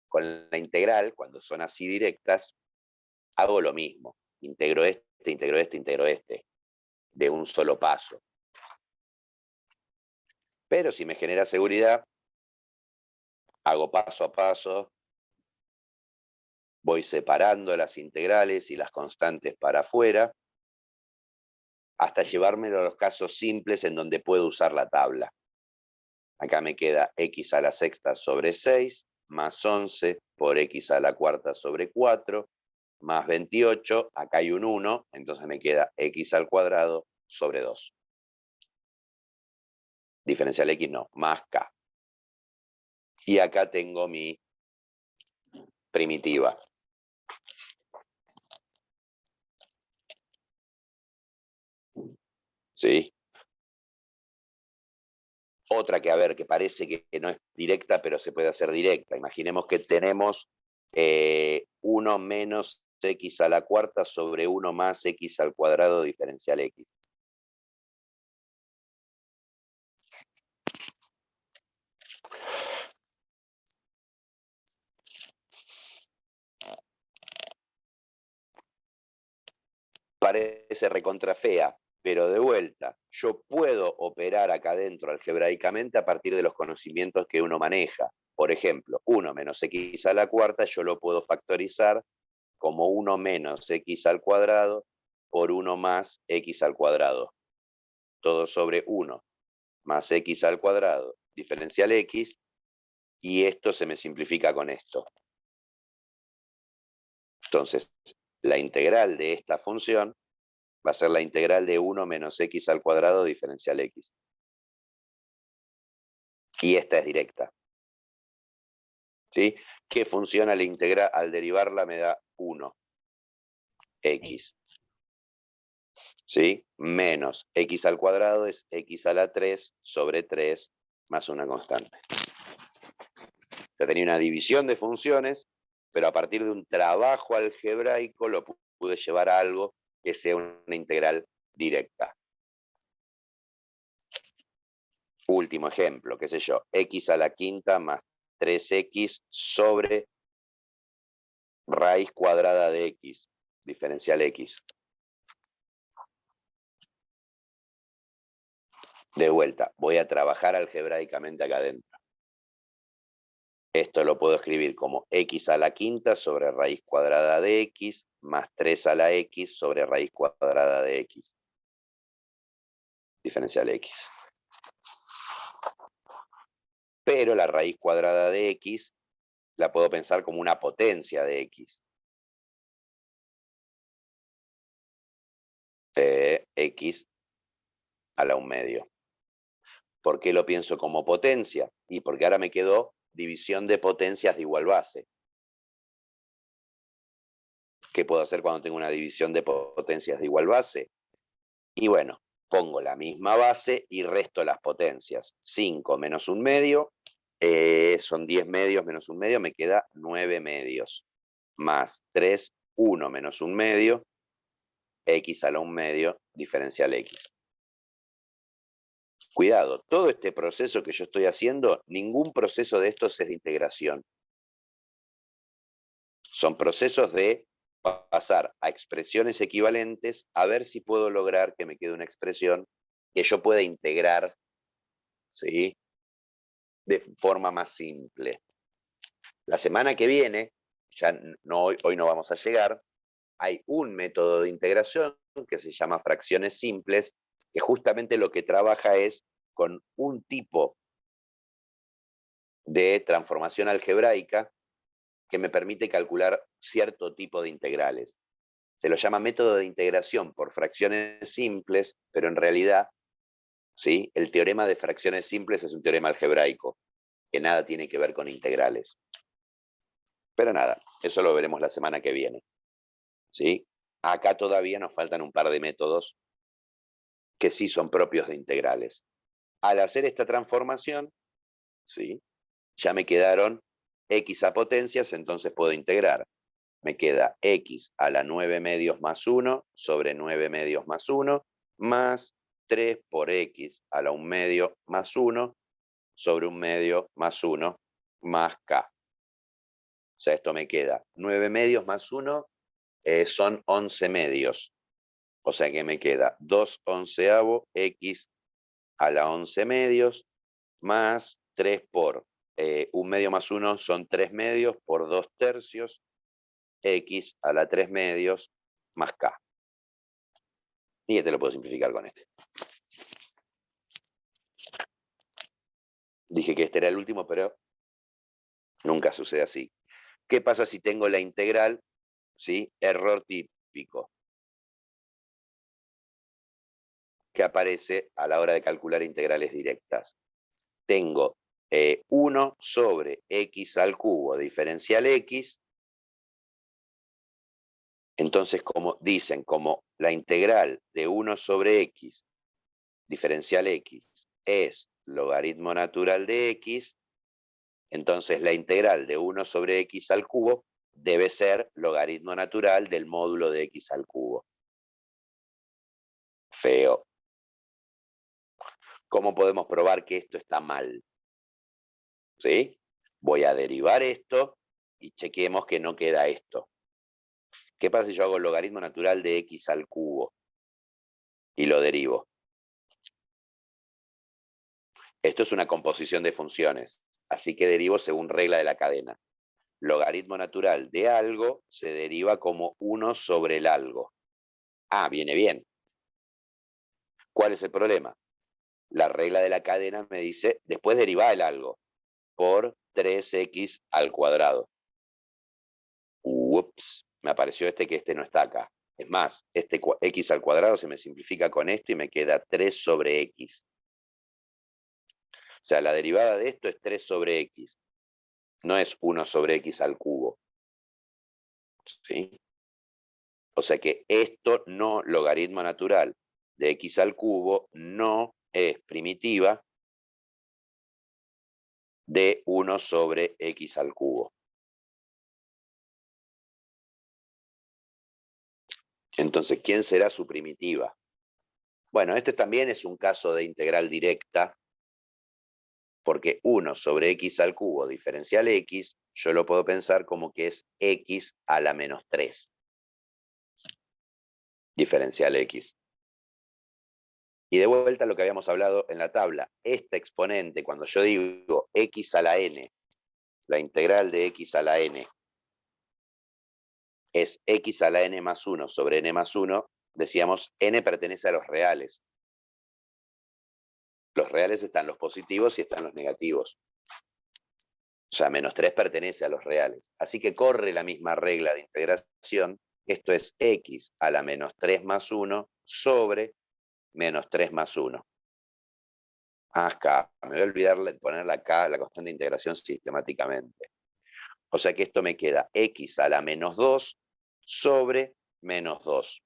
Con la integral, cuando son así directas, hago lo mismo. Integro este, integro este, integro este. De un solo paso. Pero si me genera seguridad, hago paso a paso, voy separando las integrales y las constantes para afuera, hasta llevármelo a los casos simples en donde puedo usar la tabla. Acá me queda x a la sexta sobre 6, más 11 por x a la cuarta sobre 4, más 28, acá hay un 1, entonces me queda x al cuadrado sobre 2. Diferencial x no, más k. Y acá tengo mi primitiva. ¿Sí? Otra que, a ver, que parece que no es directa, pero se puede hacer directa. Imaginemos que tenemos 1 menos x a la cuarta sobre 1 más x al cuadrado diferencial x. Parece recontra fea, pero de vuelta, yo puedo operar acá adentro algebraicamente a partir de los conocimientos que uno maneja. Por ejemplo, 1 menos x a la cuarta yo lo puedo factorizar como 1 menos x al cuadrado por 1 más x al cuadrado. Todo sobre 1 más x al cuadrado diferencial x, y esto se me simplifica con esto. Entonces, la integral de esta función va a ser la integral de 1 menos x al cuadrado diferencial x. Y esta es directa. ¿Sí? ¿Qué función al integrar, al derivarla me da 1? X. ¿Sí? Menos x al cuadrado es x a la 3 sobre 3 más una constante. Ya tenía una división de funciones, pero a partir de un trabajo algebraico lo pude llevar a algo que sea una integral directa. Último ejemplo, qué sé yo, x a la quinta más 3x sobre raíz cuadrada de x, diferencial x. De vuelta, voy a trabajar algebraicamente acá adentro. Esto lo puedo escribir como x a la quinta sobre raíz cuadrada de x más 3 a la x sobre raíz cuadrada de x. Diferencial x. Pero la raíz cuadrada de x la puedo pensar como una potencia de x. X a la 1/2. ¿Por qué lo pienso como potencia? Y porque ahora me quedó división de potencias de igual base. ¿Qué puedo hacer cuando tengo una división de potencias de igual base? Y bueno, pongo la misma base y resto las potencias. 5 menos 1/2, son 10 medios menos 1/2, me queda 9 medios. Más 3, 1 menos 1/2, x a la 1/2, diferencial x. Cuidado, todo este proceso que yo estoy haciendo, ningún proceso de estos es de integración. Son procesos de pasar a expresiones equivalentes, a ver si puedo lograr que me quede una expresión que yo pueda integrar, ¿sí?, de forma más simple. La semana que viene, ya no, hoy no vamos a llegar, hay un método de integración que se llama fracciones simples, que justamente lo que trabaja es con un tipo de transformación algebraica que me permite calcular cierto tipo de integrales. Se lo llama método de integración por fracciones simples, pero en realidad, ¿sí?, el teorema de fracciones simples es un teorema algebraico, que nada tiene que ver con integrales. Pero nada, eso lo veremos la semana que viene. ¿Sí? Acá todavía nos faltan un par de métodos que sí son propios de integrales. Al hacer esta transformación, ¿sí?, Ya me quedaron x a potencias, entonces puedo integrar. Me queda x a la 9 medios más 1 sobre 9 medios más 1 más 3 por x a la 1 medio más 1 sobre 1 medio más 1 más k. O sea, esto me queda 9 medios más 1 son 11 medios. O sea que me queda 2 onceavos x a la 11 medios más 3 por 1 medio más 1 son 3 medios por 2 tercios x a la 3 medios más k. Y este lo puedo simplificar con este. Dije que este era el último, pero nunca sucede así. ¿Qué pasa si tengo la integral? ¿Sí? Error típico que aparece a la hora de calcular integrales directas. Tengo 1 sobre x al cubo diferencial x. Entonces, como dicen, como la integral de 1 sobre x diferencial x es logaritmo natural de x, entonces la integral de 1 sobre x al cubo debe ser logaritmo natural del módulo de x al cubo. Feo. ¿Cómo podemos probar que esto está mal? ¿Sí? Voy a derivar esto y chequemos que no queda esto. ¿Qué pasa si yo hago el logaritmo natural de x al cubo y lo derivo? Esto es una composición de funciones, así que derivo según regla de la cadena. Logaritmo natural de algo se deriva como 1 sobre el algo. Ah, viene bien. ¿Cuál es el problema? La regla de la cadena me dice, después deriva el algo por 3x al cuadrado. Ups, me apareció que este no está acá. Es más, este x al cuadrado se me simplifica con esto y me queda 3 sobre x. O sea, la derivada de esto es 3 sobre x. No es 1 sobre x al cubo. ¿Sí? O sea que esto no, logaritmo natural de x al cubo, no es primitiva de 1 sobre x al cubo. Entonces, ¿quién será su primitiva? Bueno, este también es un caso de integral directa, porque 1 sobre x al cubo diferencial x, yo lo puedo pensar como que es x a la menos 3. Diferencial x. Y de vuelta a lo que habíamos hablado en la tabla, esta exponente, cuando yo digo x a la n, la integral de x a la n, es x a la n más 1 sobre n más 1, decíamos, n pertenece a los reales. Los reales están los positivos y están los negativos. O sea, menos 3 pertenece a los reales. Así que corre la misma regla de integración. Esto es x a la menos 3 más 1 sobre menos 3 más 1. Acá, me voy a olvidar de ponerle acá la constante de integración sistemáticamente. O sea que esto me queda x a la menos 2 sobre menos 2.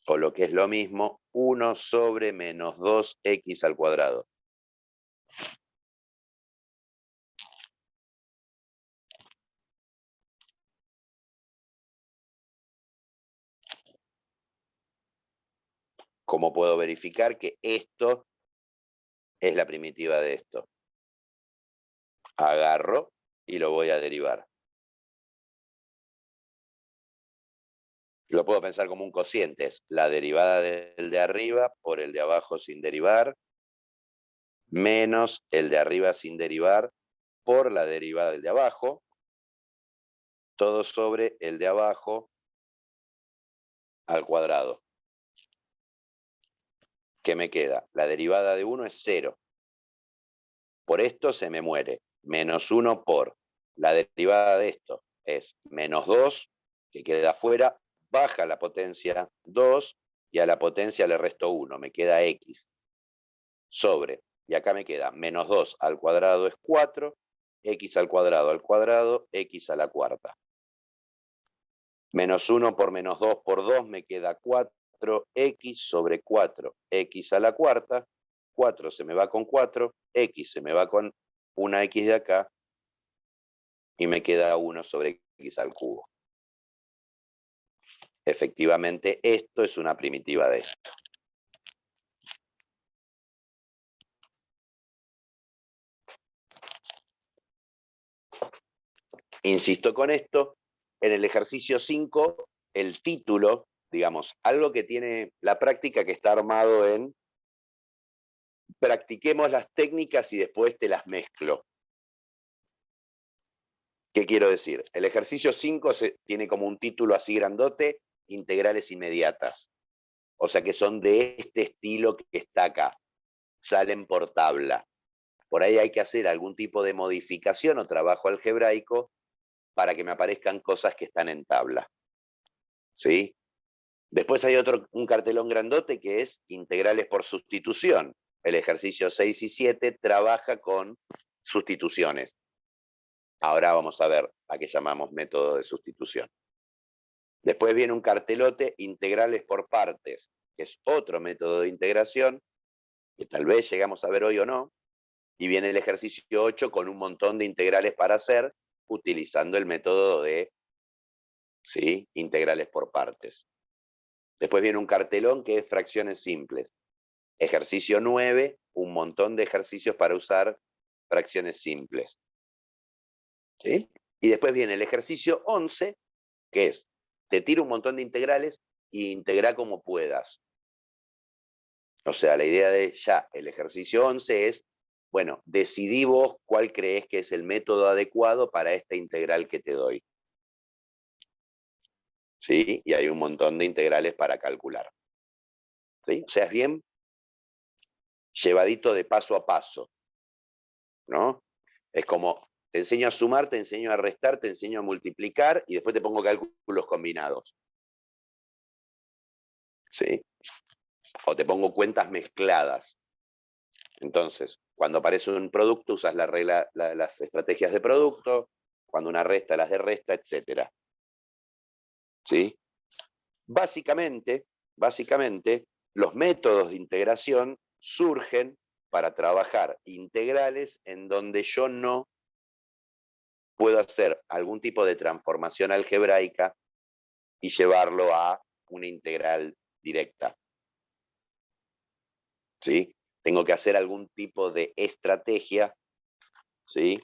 O lo que es lo mismo, 1 sobre menos 2x al cuadrado. ¿Cómo puedo verificar que esto es la primitiva de esto? Agarro y lo voy a derivar. Lo puedo pensar como un cociente, es la derivada del de arriba por el de abajo sin derivar, menos el de arriba sin derivar por la derivada del de abajo, todo sobre el de abajo al cuadrado. ¿Qué me queda? La derivada de 1 es 0. Por esto se me muere. Menos 1 por la derivada de esto es menos 2, que queda afuera, baja la potencia 2 y a la potencia le resto 1, me queda x sobre, y acá me queda menos 2 al cuadrado es 4, x al cuadrado, x a la cuarta. Menos 1 por menos 2 por 2 me queda 4, x sobre 4, x a la cuarta, 4 se me va con 4, X se me va con una X de acá, y me queda 1 sobre X al cubo. Efectivamente, esto es una primitiva de esto. Insisto con esto, en el ejercicio 5, el título, digamos, algo que tiene la práctica que está armado en practiquemos las técnicas y después te las mezclo. ¿Qué quiero decir? El ejercicio 5 tiene como un título así grandote, integrales inmediatas. O sea que son de este estilo que está acá. Salen por tabla. Por ahí hay que hacer algún tipo de modificación o trabajo algebraico para que me aparezcan cosas que están en tabla. ¿Sí? Después hay un cartelón grandote que es integrales por sustitución. El ejercicio 6 y 7 trabaja con sustituciones. Ahora vamos a ver a qué llamamos método de sustitución. Después viene un cartelote, integrales por partes, que es otro método de integración, que tal vez llegamos a ver hoy o no. Y viene el ejercicio 8 con un montón de integrales para hacer, utilizando el método de ¿sí? Integrales por partes. Después viene un cartelón que es fracciones simples. Ejercicio 9, un montón de ejercicios para usar fracciones simples. ¿Sí? Y después viene el ejercicio 11, que es, te tiro un montón de integrales y integra como puedas. O sea, la idea de ya el ejercicio 11 es, bueno, decidí vos cuál crees que es el método adecuado para esta integral que te doy. ¿Sí? Y hay un montón de integrales para calcular. ¿Sí? O sea, es bien llevadito de paso a paso, ¿no? Es como, te enseño a sumar, te enseño a restar, te enseño a multiplicar y después te pongo cálculos combinados. ¿Sí? O te pongo cuentas mezcladas. Entonces, cuando aparece un producto, usas la regla, las estrategias de producto, cuando una resta, las de resta, etc. ¿Sí? Básicamente, los métodos de integración surgen para trabajar integrales en donde yo no puedo hacer algún tipo de transformación algebraica y llevarlo a una integral directa. ¿Sí? Tengo que hacer algún tipo de estrategia, ¿sí?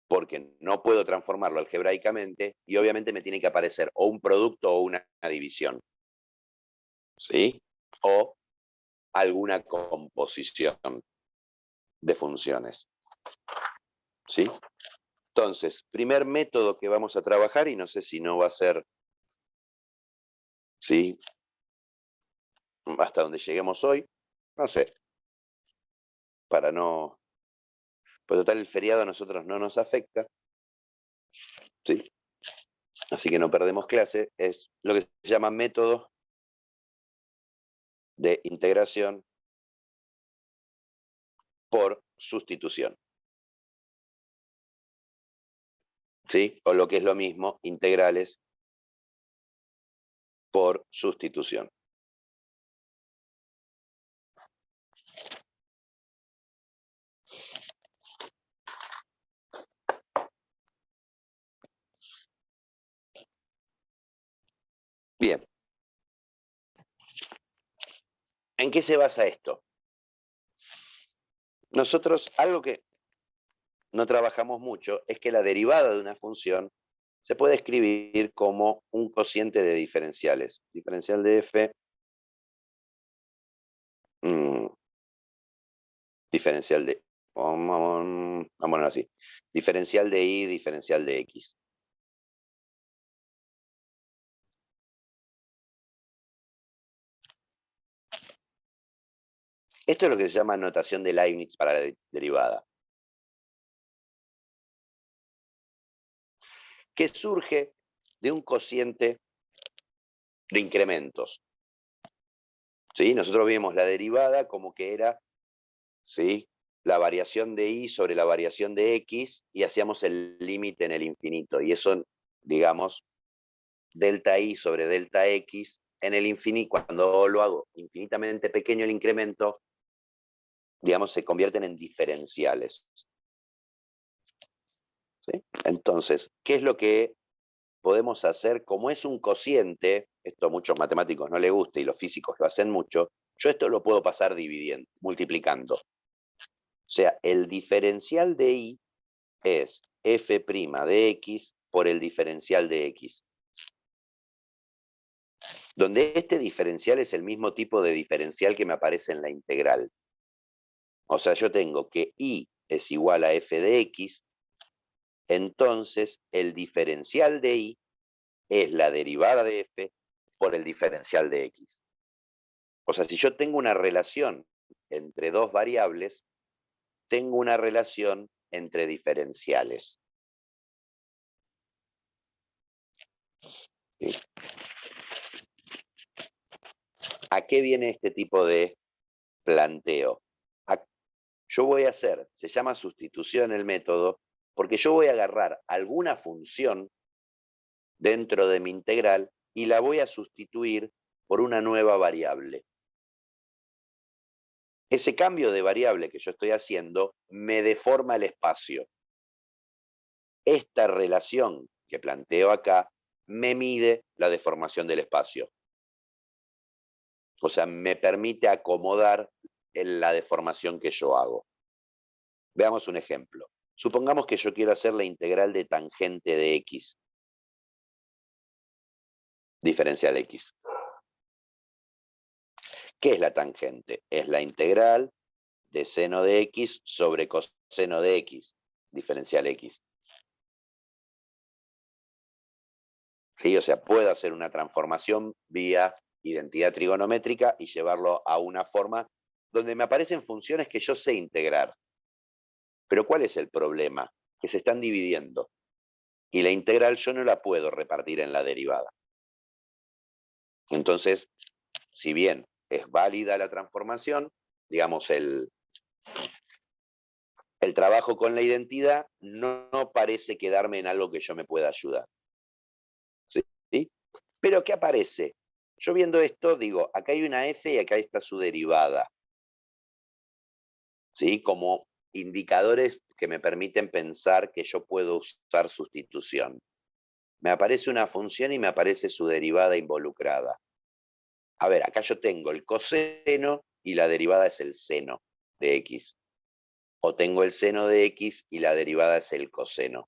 Porque no puedo transformarlo algebraicamente y obviamente me tiene que aparecer o un producto o una división. ¿Sí? O alguna composición de funciones. ¿Sí? Entonces, primer método que vamos a trabajar, y no sé si no va a ser, ¿sí? Hasta donde lleguemos hoy, no sé, para no... Pues total, el feriado a nosotros no nos afecta, ¿sí? Así que no perdemos clase, es lo que se llama método de integración por sustitución. ¿Sí? O lo que es lo mismo, integrales por sustitución. Bien. ¿En qué se basa esto? Nosotros, algo que no trabajamos mucho, es que la derivada de una función se puede escribir como un cociente de diferenciales. Diferencial de f, diferencial de, vamos a ponerlo así, diferencial de y, diferencial de x. Esto es lo que se llama notación de Leibniz para la derivada, que surge de un cociente de incrementos. ¿Sí? Nosotros vimos la derivada como que era, ¿sí?, la variación de y sobre la variación de x, y hacíamos el límite en el infinito. Y eso, digamos, delta y sobre delta x, en el infinito, cuando lo hago infinitamente pequeño el incremento, digamos, se convierten en diferenciales. ¿Sí? Entonces, ¿qué es lo que podemos hacer? Como es un cociente, esto a muchos matemáticos no les gusta y los físicos lo hacen mucho, yo esto lo puedo pasar dividiendo, multiplicando. O sea, el diferencial de y es f' de x por el diferencial de x. Donde este diferencial es el mismo tipo de diferencial que me aparece en la integral. O sea, yo tengo que y es igual a f de x, entonces el diferencial de y es la derivada de f por el diferencial de x. O sea, si yo tengo una relación entre dos variables, tengo una relación entre diferenciales. ¿Sí? ¿A qué viene este tipo de planteo? Yo voy a hacer, se llama sustitución el método, porque yo voy a agarrar alguna función dentro de mi integral y la voy a sustituir por una nueva variable. Ese cambio de variable que yo estoy haciendo me deforma el espacio. Esta relación que planteo acá me mide la deformación del espacio. O sea, me permite acomodar la deformación que yo hago. Veamos un ejemplo. Supongamos que yo quiero hacer la integral de tangente de x. Diferencial x. ¿Qué es la tangente? Es la integral de seno de x sobre coseno de x. Diferencial x. ¿Sí? O sea, puedo hacer una transformación vía identidad trigonométrica y llevarlo a una forma donde me aparecen funciones que yo sé integrar. Pero ¿cuál es el problema? Que se están dividiendo. Y la integral yo no la puedo repartir en la derivada. Entonces, si bien es válida la transformación, digamos, el trabajo con la identidad no parece quedarme en algo que yo me pueda ayudar. ¿Sí? Pero ¿qué aparece? Yo viendo esto digo, acá hay una f y acá está su derivada. ¿Sí? Como indicadores que me permiten pensar que yo puedo usar sustitución. Me aparece una función y me aparece su derivada involucrada. A ver, acá yo tengo el coseno y la derivada es el seno de x. O tengo el seno de x y la derivada es el coseno.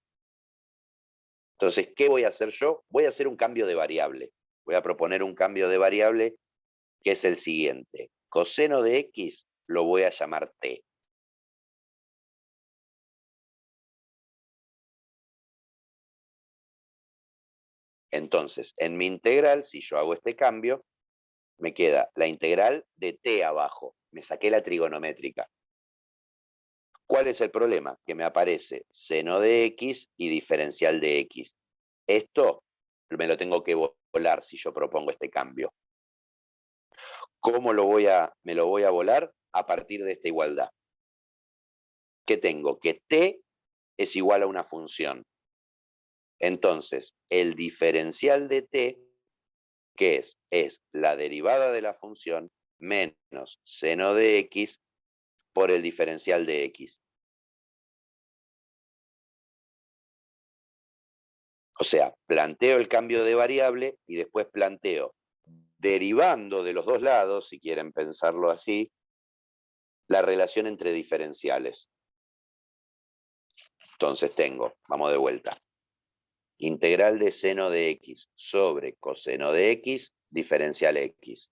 Entonces, ¿qué voy a hacer yo? Voy a hacer un cambio de variable. Voy a proponer un cambio de variable que es el siguiente. Coseno de x lo voy a llamar t. Entonces, en mi integral, si yo hago este cambio, me queda la integral de t abajo. Me saqué la trigonométrica. ¿Cuál es el problema? Que me aparece seno de x y diferencial de x. Esto me lo tengo que volar si yo propongo este cambio. ¿Cómo me lo voy a volar? A partir de esta igualdad. ¿Qué tengo? Que t es igual a una función. Entonces, el diferencial de t, ¿qué es? Es la derivada de la función menos seno de x por el diferencial de x. O sea, planteo el cambio de variable y después planteo, derivando de los dos lados, si quieren pensarlo así, la relación entre diferenciales. Entonces tengo, vamos de vuelta, integral de seno de x sobre coseno de x, diferencial x.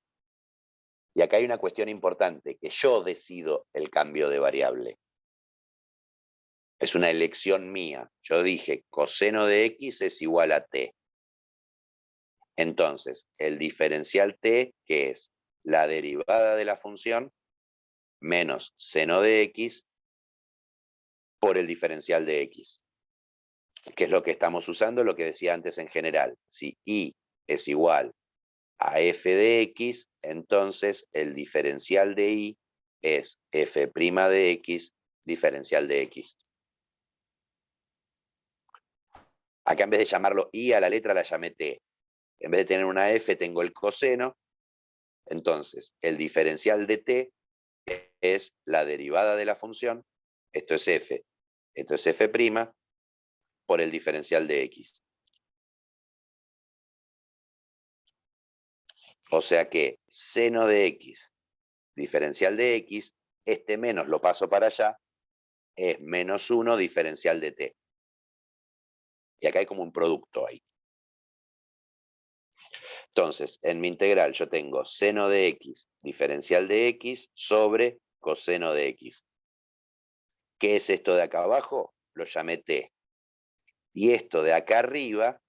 Y acá hay una cuestión importante, que yo decido el cambio de variable. Es una elección mía. Yo dije, coseno de x es igual a t. Entonces, el diferencial t, que es la derivada de la función, menos seno de x por el diferencial de x. Que es lo que estamos usando, lo que decía antes en general. Si y es igual a f de x, entonces el diferencial de y es f' de x diferencial de x. Acá en vez de llamarlo y a la letra la llamé t. En vez de tener una f tengo el coseno. Entonces el diferencial de t es la derivada de la función, esto es f, esto es f', por el diferencial de x. O sea que seno de x, diferencial de x, este menos lo paso para allá, es menos 1 diferencial de t. Y acá hay como un producto ahí. Entonces, en mi integral yo tengo seno de x, diferencial de x, sobre coseno de x. ¿Qué es esto de acá abajo? Lo llamé t. Y esto de acá arriba,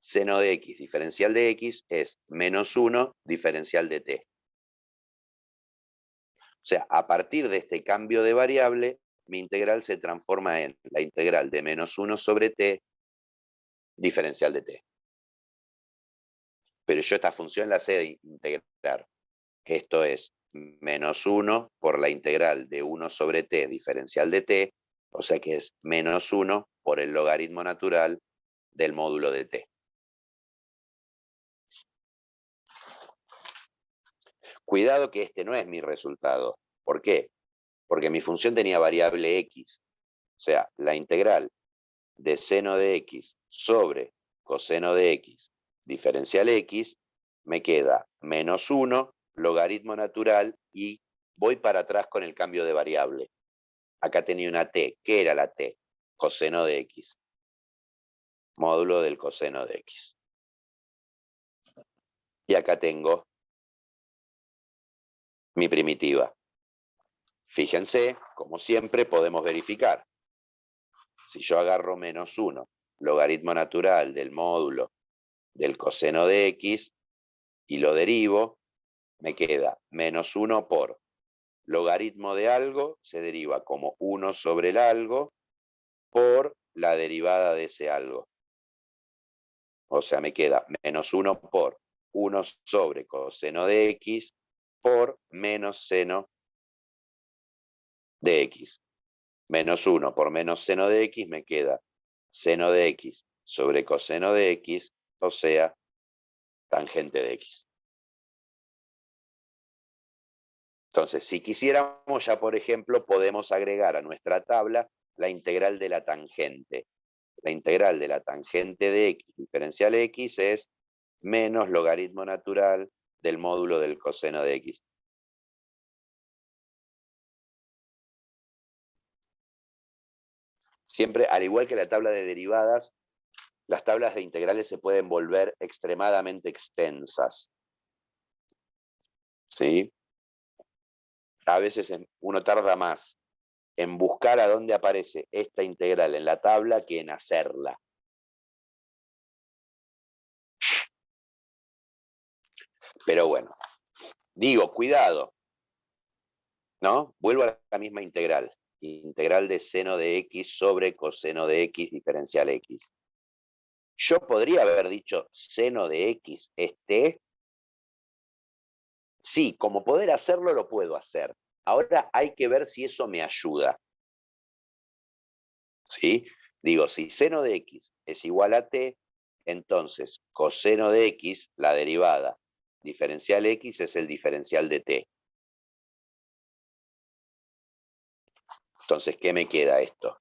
seno de x, diferencial de x, es menos 1 diferencial de t. O sea, a partir de este cambio de variable, mi integral se transforma en la integral de menos 1 sobre t diferencial de t. Pero yo esta función la sé de integrar. Esto es menos 1 por la integral de 1 sobre t diferencial de t, o sea que es menos 1 por el logaritmo natural del módulo de t. Cuidado que este no es mi resultado. ¿Por qué? Porque mi función tenía variable x. O sea, la integral de seno de x sobre coseno de x diferencial x me queda menos 1 logaritmo natural y voy para atrás con el cambio de variable. Acá tenía una t. ¿Qué era la t? Coseno de x. Módulo del coseno de x. Y acá tengo mi primitiva. Fíjense, como siempre, podemos verificar. Si yo agarro menos 1, logaritmo natural del módulo del coseno de x, y lo derivo, me queda menos 1 por logaritmo de algo, se deriva como 1 sobre el algo, por la derivada de ese algo. O sea, me queda menos 1 por 1 sobre coseno de x, por menos seno de x. Menos 1 por menos seno de x me queda seno de x sobre coseno de x, o sea, tangente de x. Entonces, si quisiéramos ya, por ejemplo, podemos agregar a nuestra tabla la integral de la tangente. La integral de la tangente de x diferencial x es menos logaritmo natural del módulo del coseno de x. Siempre, al igual que la tabla de derivadas, las tablas de integrales se pueden volver extremadamente extensas. ¿Sí? A veces uno tarda más en buscar a dónde aparece esta integral en la tabla que en hacerla. Pero bueno, digo, cuidado, ¿no? Vuelvo a la misma integral. Integral de seno de x sobre coseno de x diferencial x. Yo podría haber dicho seno de x es t. Sí, como poder hacerlo lo puedo hacer. Ahora hay que ver si eso me ayuda. ¿Sí? Digo, si seno de x es igual a t, entonces coseno de x, la derivada, diferencial x es el diferencial de t. Entonces, ¿qué me queda esto?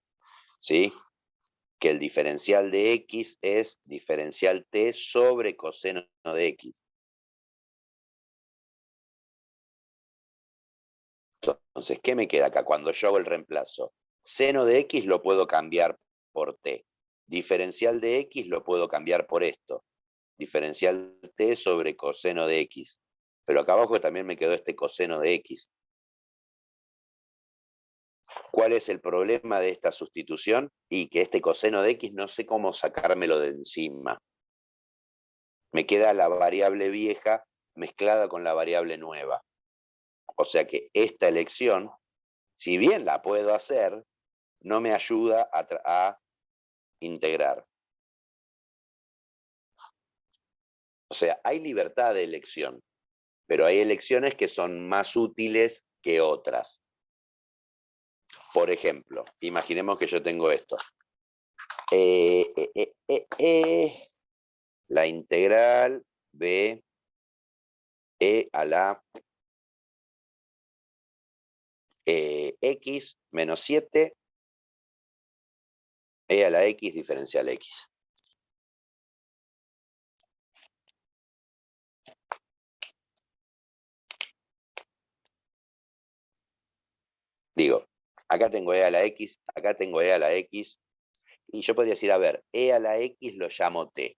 ¿Sí? Que el diferencial de x es diferencial t sobre coseno de x. Entonces, ¿qué me queda acá cuando yo hago el reemplazo? Seno de x lo puedo cambiar por t. Diferencial de x lo puedo cambiar por esto. Diferencial t sobre coseno de x. Pero acá abajo también me quedó este coseno de x. ¿Cuál es el problema de esta sustitución? Y que este coseno de x no sé cómo sacármelo de encima. Me queda la variable vieja mezclada con la variable nueva. O sea que esta elección, si bien la puedo hacer, no me ayuda a integrar. O sea, hay libertad de elección, pero hay elecciones que son más útiles que otras. Por ejemplo, imaginemos que yo tengo esto. La integral de e a la x menos 7, e a la x diferencial x. Digo, acá tengo e a la x, acá tengo e a la x, y yo podría decir, a ver, e a la x lo llamo t.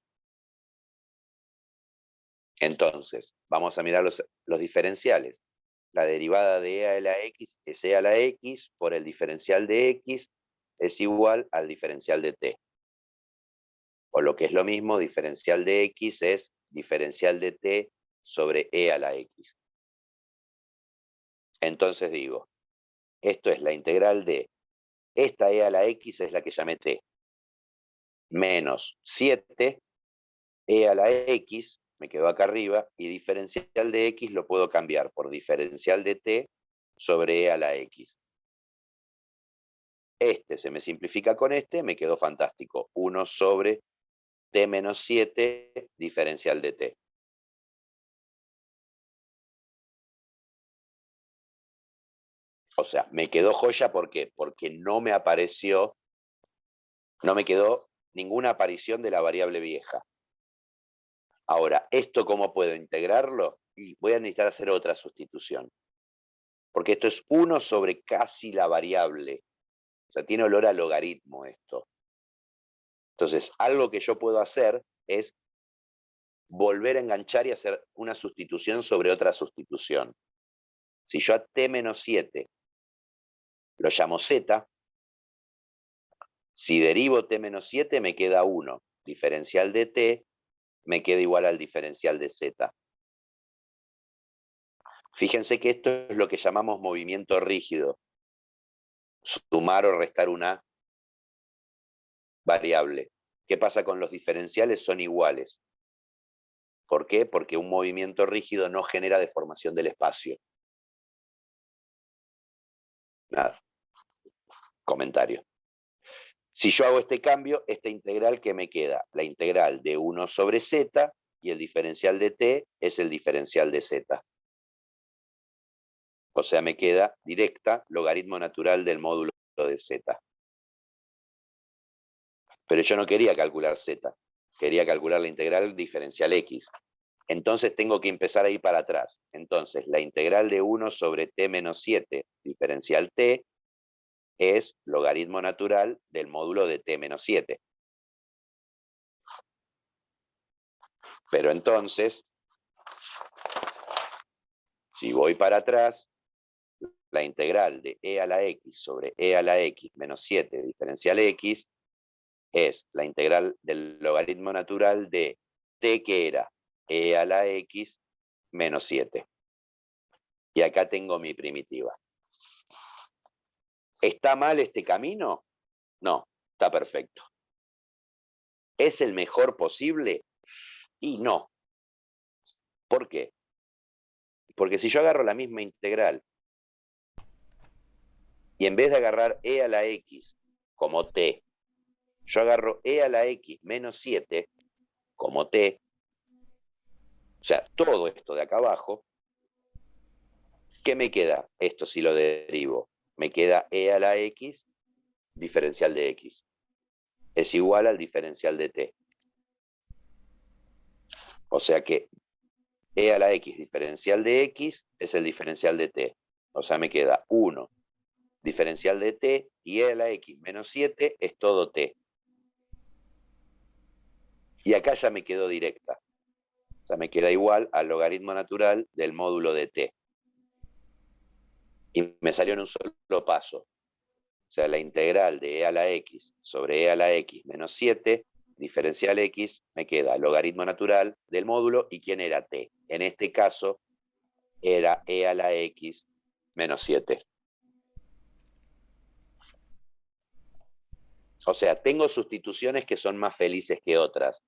Entonces, vamos a mirar los diferenciales. La derivada de e a la x es e a la x por el diferencial de x es igual al diferencial de t. O lo que es lo mismo, diferencial de x es diferencial de t sobre e a la x. Entonces digo, esto es la integral de esta e a la x es la que llamé t, menos 7 e a la x, me quedó acá arriba, y diferencial de x lo puedo cambiar por diferencial de t sobre e a la x. Este se me simplifica con este, me quedó fantástico. 1 sobre t menos 7 diferencial de t. O sea, me quedó joya, ¿por qué? Porque no me apareció, no me quedó ninguna aparición de la variable vieja. Ahora, ¿esto cómo puedo integrarlo? Y voy a necesitar hacer otra sustitución. Porque esto es 1 sobre casi la variable. O sea, tiene olor a logaritmo esto. Entonces, algo que yo puedo hacer es volver a enganchar y hacer una sustitución sobre otra sustitución. Si yo a t menos 7 lo llamo z, si derivo t menos 7 me queda 1. Diferencial de t me queda igual al diferencial de z. Fíjense que esto es lo que llamamos movimiento rígido. Sumar o restar una variable. ¿Qué pasa con los diferenciales? Son iguales. ¿Por qué? Porque un movimiento rígido no genera deformación del espacio. Nada. Comentario. Si yo hago este cambio, esta integral, ¿qué me queda? La integral de 1 sobre z, y el diferencial de t es el diferencial de z. O sea, me queda directa logaritmo natural del módulo de z. Pero yo no quería calcular z, quería calcular la integral diferencial x. Entonces tengo que empezar a ir para atrás. Entonces, la integral de 1 sobre t menos 7 diferencial t es logaritmo natural del módulo de t menos 7. Pero entonces, si voy para atrás, la integral de e a la x sobre e a la x menos 7 diferencial x es la integral del logaritmo natural de t, que era e a la x menos 7. Y acá tengo mi primitiva. ¿Está mal este camino? No, está perfecto. ¿Es el mejor posible? Y no. ¿Por qué? Porque si yo agarro la misma integral y en vez de agarrar e a la x como t, yo agarro e a la x menos 7 como t, o sea, todo esto de acá abajo, ¿qué me queda? Esto si lo derivo. Me queda e a la x diferencial de x. Es igual al diferencial de t. O sea que e a la x diferencial de x es el diferencial de t. O sea, me queda 1 diferencial de t y e a la x menos 7 es todo t. Y acá ya me quedó directa. O sea, me queda igual al logaritmo natural del módulo de t. Y me salió en un solo paso. O sea, la integral de e a la x sobre e a la x menos 7, diferencial x, me queda logaritmo natural del módulo. ¿Y quién era t? En este caso, era e a la x menos 7. O sea, tengo sustituciones que son más felices que otras.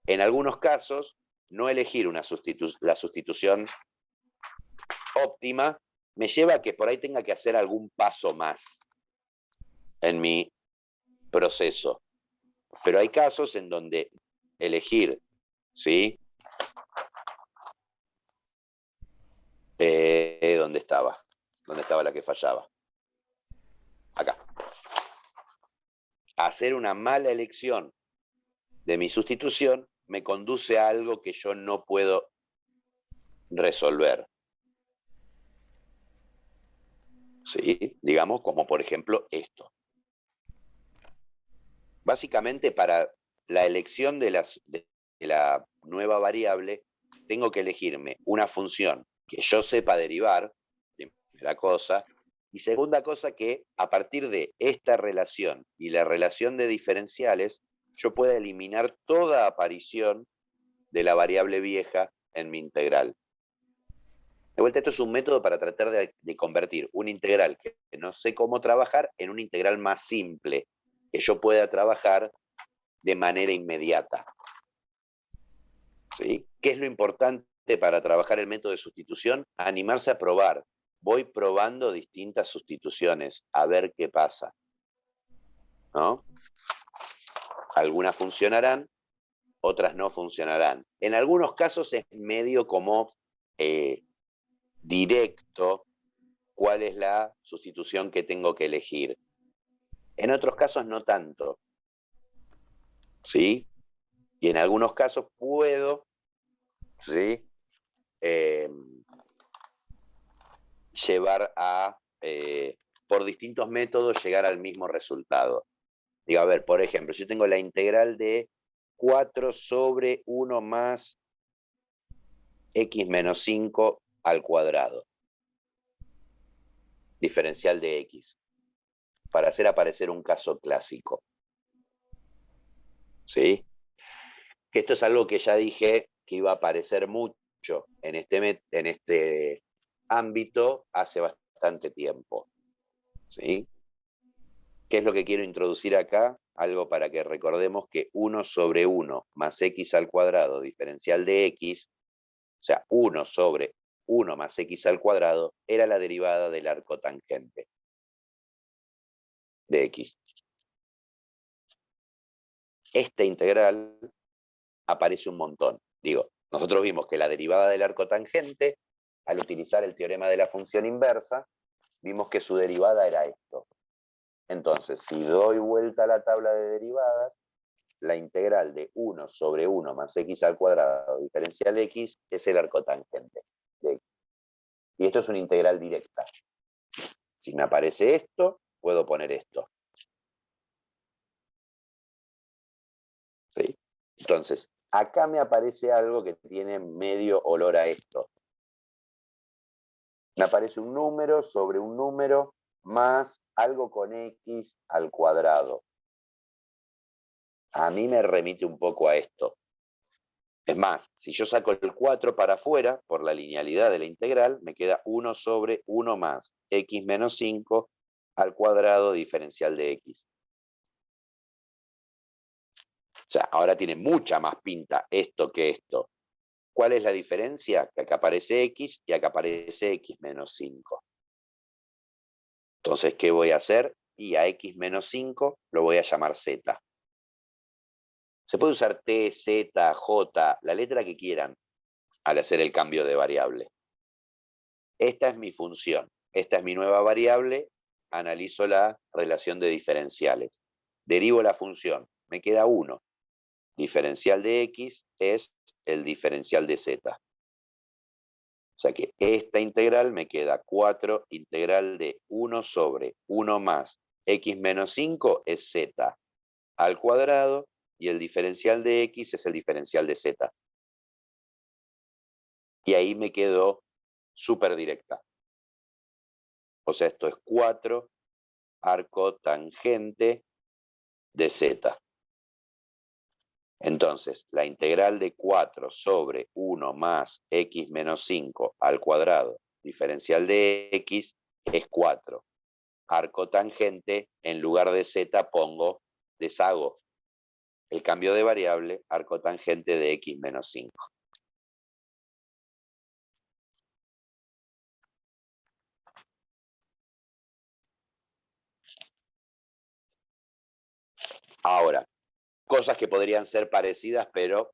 En algunos casos, no elegir la sustitución óptima me lleva a que por ahí tenga que hacer algún paso más en mi proceso. Pero hay casos en donde elegir, ¿sí? ¿Dónde estaba? ¿Dónde estaba la que fallaba? Acá. Hacer una mala elección de mi sustitución me conduce a algo que yo no puedo resolver. ¿Sí? Digamos, como por ejemplo esto. Básicamente, para la elección de la nueva variable, tengo que elegirme una función que yo sepa derivar, primera cosa, y segunda cosa, que a partir de esta relación y la relación de diferenciales, yo pueda eliminar toda aparición de la variable vieja en mi integral. De vuelta, esto es un método para tratar de convertir un integral que no sé cómo trabajar en un integral más simple, que yo pueda trabajar de manera inmediata. ¿Sí? ¿Qué es lo importante para trabajar el método de sustitución? Animarse a probar. Voy probando distintas sustituciones, a ver qué pasa, ¿no? Algunas funcionarán, otras no funcionarán. En algunos casos es medio como directo cuál es la sustitución que tengo que elegir. En otros casos no tanto. ¿Sí? Y en algunos casos puedo, ¿sí? Llevar a, por distintos métodos, llegar al mismo resultado. Digo, a ver, por ejemplo, si yo tengo la integral de 4 sobre 1 más x menos 5 al cuadrado. Diferencial de x. Para hacer aparecer un caso clásico. ¿Sí? Que esto es algo que ya dije que iba a aparecer mucho en este ámbito hace bastante tiempo. ¿Sí? ¿Qué es lo que quiero introducir acá? Algo para que recordemos que 1 sobre 1 más x al cuadrado diferencial de x, o sea, 1 sobre 1 más x al cuadrado, era la derivada del arco tangente de x. Esta integral aparece un montón. Digo, nosotros vimos que la derivada del arco tangente, al utilizar el teorema de la función inversa, vimos que su derivada era esto. Entonces, si doy vuelta a la tabla de derivadas, la integral de 1 sobre 1 más x al cuadrado diferencial de x es el arco tangente de x. Y esto es una integral directa. Si me aparece esto, puedo poner esto. ¿Sí? Entonces, acá me aparece algo que tiene medio olor a esto. Me aparece un número sobre un número más algo con x al cuadrado. A mí me remite un poco a esto. Es más, si yo saco el 4 para afuera, por la linealidad de la integral, me queda 1 sobre 1 más x menos 5 al cuadrado diferencial de x. O sea, ahora tiene mucha más pinta esto que esto. ¿Cuál es la diferencia? Que acá aparece x y acá aparece x menos 5. Entonces, ¿qué voy a hacer? Y a x menos 5 lo voy a llamar z. Se puede usar t, z, j, la letra que quieran al hacer el cambio de variable. Esta es mi función, esta es mi nueva variable, analizo la relación de diferenciales. Derivo la función, me queda 1. Diferencial de x es el diferencial de z. O sea que esta integral me queda 4, integral de 1 sobre 1 más x menos 5 es z al cuadrado, y el diferencial de x es el diferencial de z. Y ahí me quedó súper directa. O sea, esto es 4 arco tangente de z. Entonces, la integral de 4 sobre 1 más x menos 5 al cuadrado, diferencial de x, es 4. Arco tangente, en lugar de z pongo, deshago el cambio de variable, arco tangente de x menos 5. Ahora, cosas que podrían ser parecidas, pero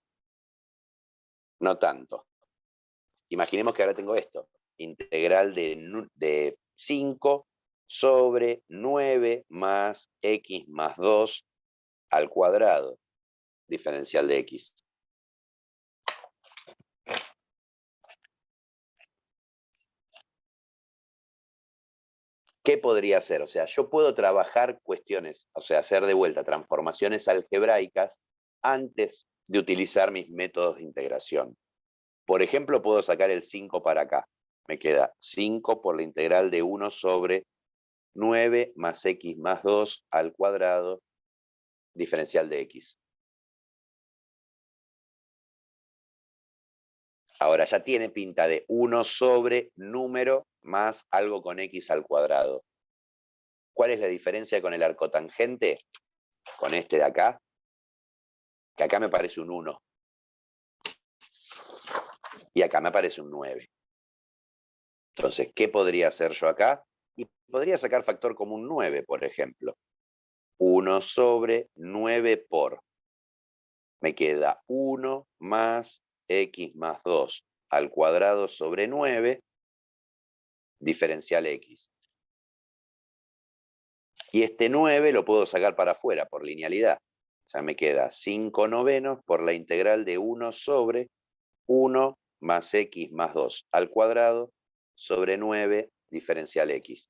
no tanto. Imaginemos que ahora tengo esto, integral de 5 sobre 9 más x más 2 al cuadrado, diferencial de x. ¿Qué podría hacer? O sea, yo puedo trabajar cuestiones, o sea, hacer de vuelta transformaciones algebraicas antes de utilizar mis métodos de integración. Por ejemplo, puedo sacar el 5 para acá. Me queda 5 por la integral de 1 sobre 9 más x más 2 al cuadrado, diferencial de x. Ahora ya tiene pinta de 1 sobre número más algo con x al cuadrado. ¿Cuál es la diferencia con el arcotangente? Con este de acá, que acá me parece un 1. Y acá me parece un 9. Entonces, ¿qué podría hacer yo acá? Y podría sacar factor común 9, por ejemplo. 1 sobre 9 por. Me queda 1 más x más 2 al cuadrado sobre 9, diferencial x. Y este 9 lo puedo sacar para afuera por linealidad. O sea, me queda 5 novenos por la integral de 1 sobre 1 más x más 2 al cuadrado sobre 9, diferencial x.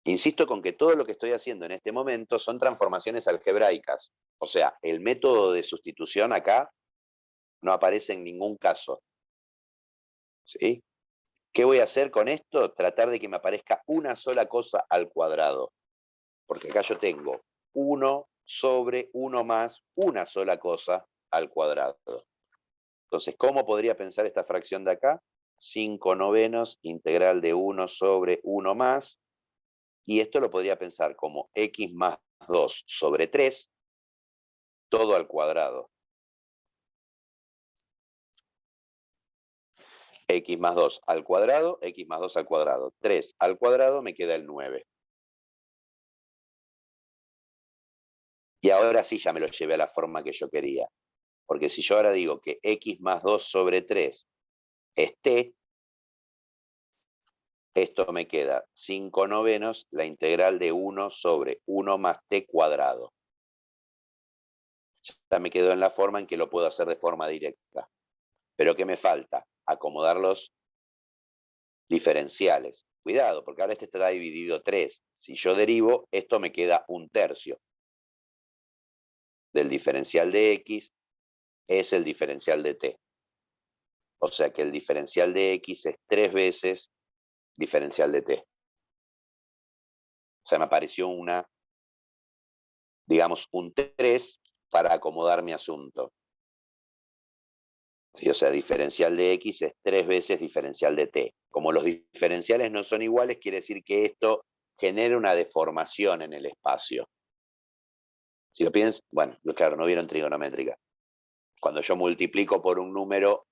Insisto con que todo lo que estoy haciendo en este momento son transformaciones algebraicas. O sea, el método de sustitución acá no aparece en ningún caso. ¿Sí? ¿Qué voy a hacer con esto? Tratar de que me aparezca una sola cosa al cuadrado. Porque acá yo tengo 1 sobre 1 más una sola cosa al cuadrado. Entonces, ¿cómo podría pensar esta fracción de acá? 5 novenos, integral de 1 sobre 1 más. Y esto lo podría pensar como x más 2 sobre 3, todo al cuadrado. X más 2 al cuadrado, x más 2 al cuadrado. 3 al cuadrado me queda el 9. Y ahora sí ya me lo llevé a la forma que yo quería. Porque si yo ahora digo que x más 2 sobre 3 es t, esto me queda 5 novenos, la integral de 1 sobre 1 más t cuadrado. Ya me quedo en la forma en que lo puedo hacer de forma directa. Pero ¿qué me falta? Acomodar los diferenciales. Cuidado, porque ahora este está dividido 3. Si yo derivo, esto me queda 1/3 del diferencial de x es el diferencial de t. O sea que el diferencial de x es 3 veces diferencial de t. O sea, me apareció una, digamos, un 3 para acomodar mi asunto. Sí, o sea, diferencial de x es 3 veces diferencial de t. Como los diferenciales no son iguales, quiere decir que esto genera una deformación en el espacio. Si lo piensas, bueno, claro, no vieron trigonométrica. Cuando yo multiplico por un número,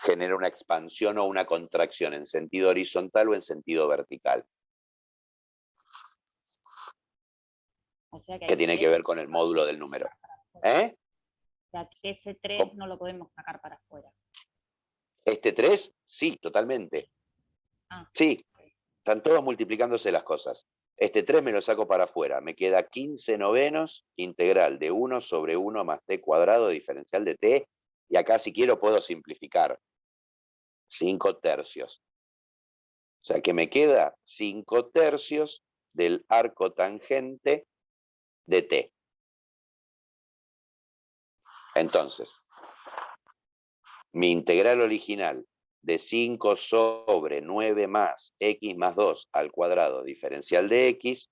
genera una expansión o una contracción en sentido horizontal o en sentido vertical. O sea Que tiene que ver con el módulo del número. ¿Eh? O sea, que ese 3 no lo podemos sacar para afuera. ¿Este 3? Sí, totalmente. Ah. Sí, están todos multiplicándose las cosas. Este 3 me lo saco para afuera. Me queda 15 novenos, integral de 1 sobre 1 más t cuadrado, diferencial de t. Y acá si quiero puedo simplificar. 5 tercios. O sea que me queda 5 tercios del arco tangente de t. Entonces, mi integral original de 5 sobre 9 más x más 2 al cuadrado diferencial de x,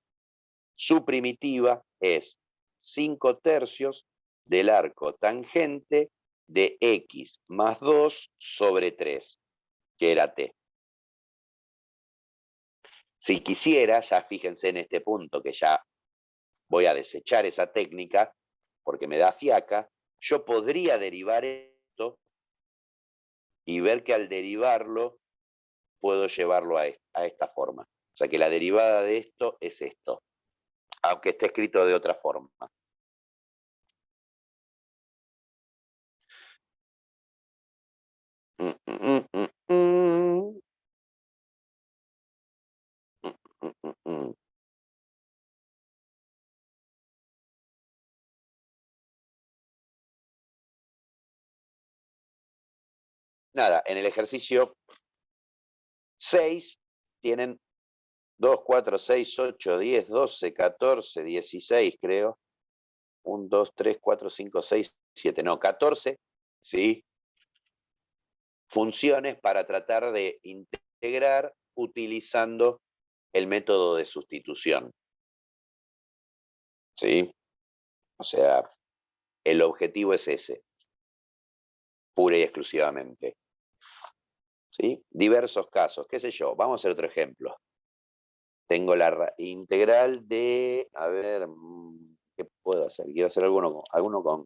su primitiva es 5 tercios del arco tangente de x más 2 sobre 3, que era t. Si quisiera, ya fíjense en este punto que ya voy a desechar esa técnica porque me da fiaca, yo podría derivar esto y ver que al derivarlo puedo llevarlo a esta forma. O sea que la derivada de esto es esto, aunque esté escrito de otra forma. nada, en el ejercicio 6 tienen 2, 4, 6, 8, 10, 12, 14, 16, creo. 1, 2, 3, 4, 5, 6, 7, no, 14, ¿sí? Funciones para tratar de integrar utilizando el método de sustitución. ¿Sí? O sea, el objetivo es ese, pura y exclusivamente. ¿Sí? Diversos casos, qué sé yo, vamos a hacer otro ejemplo. Tengo la integral de, a ver, ¿qué puedo hacer? Quiero hacer alguno con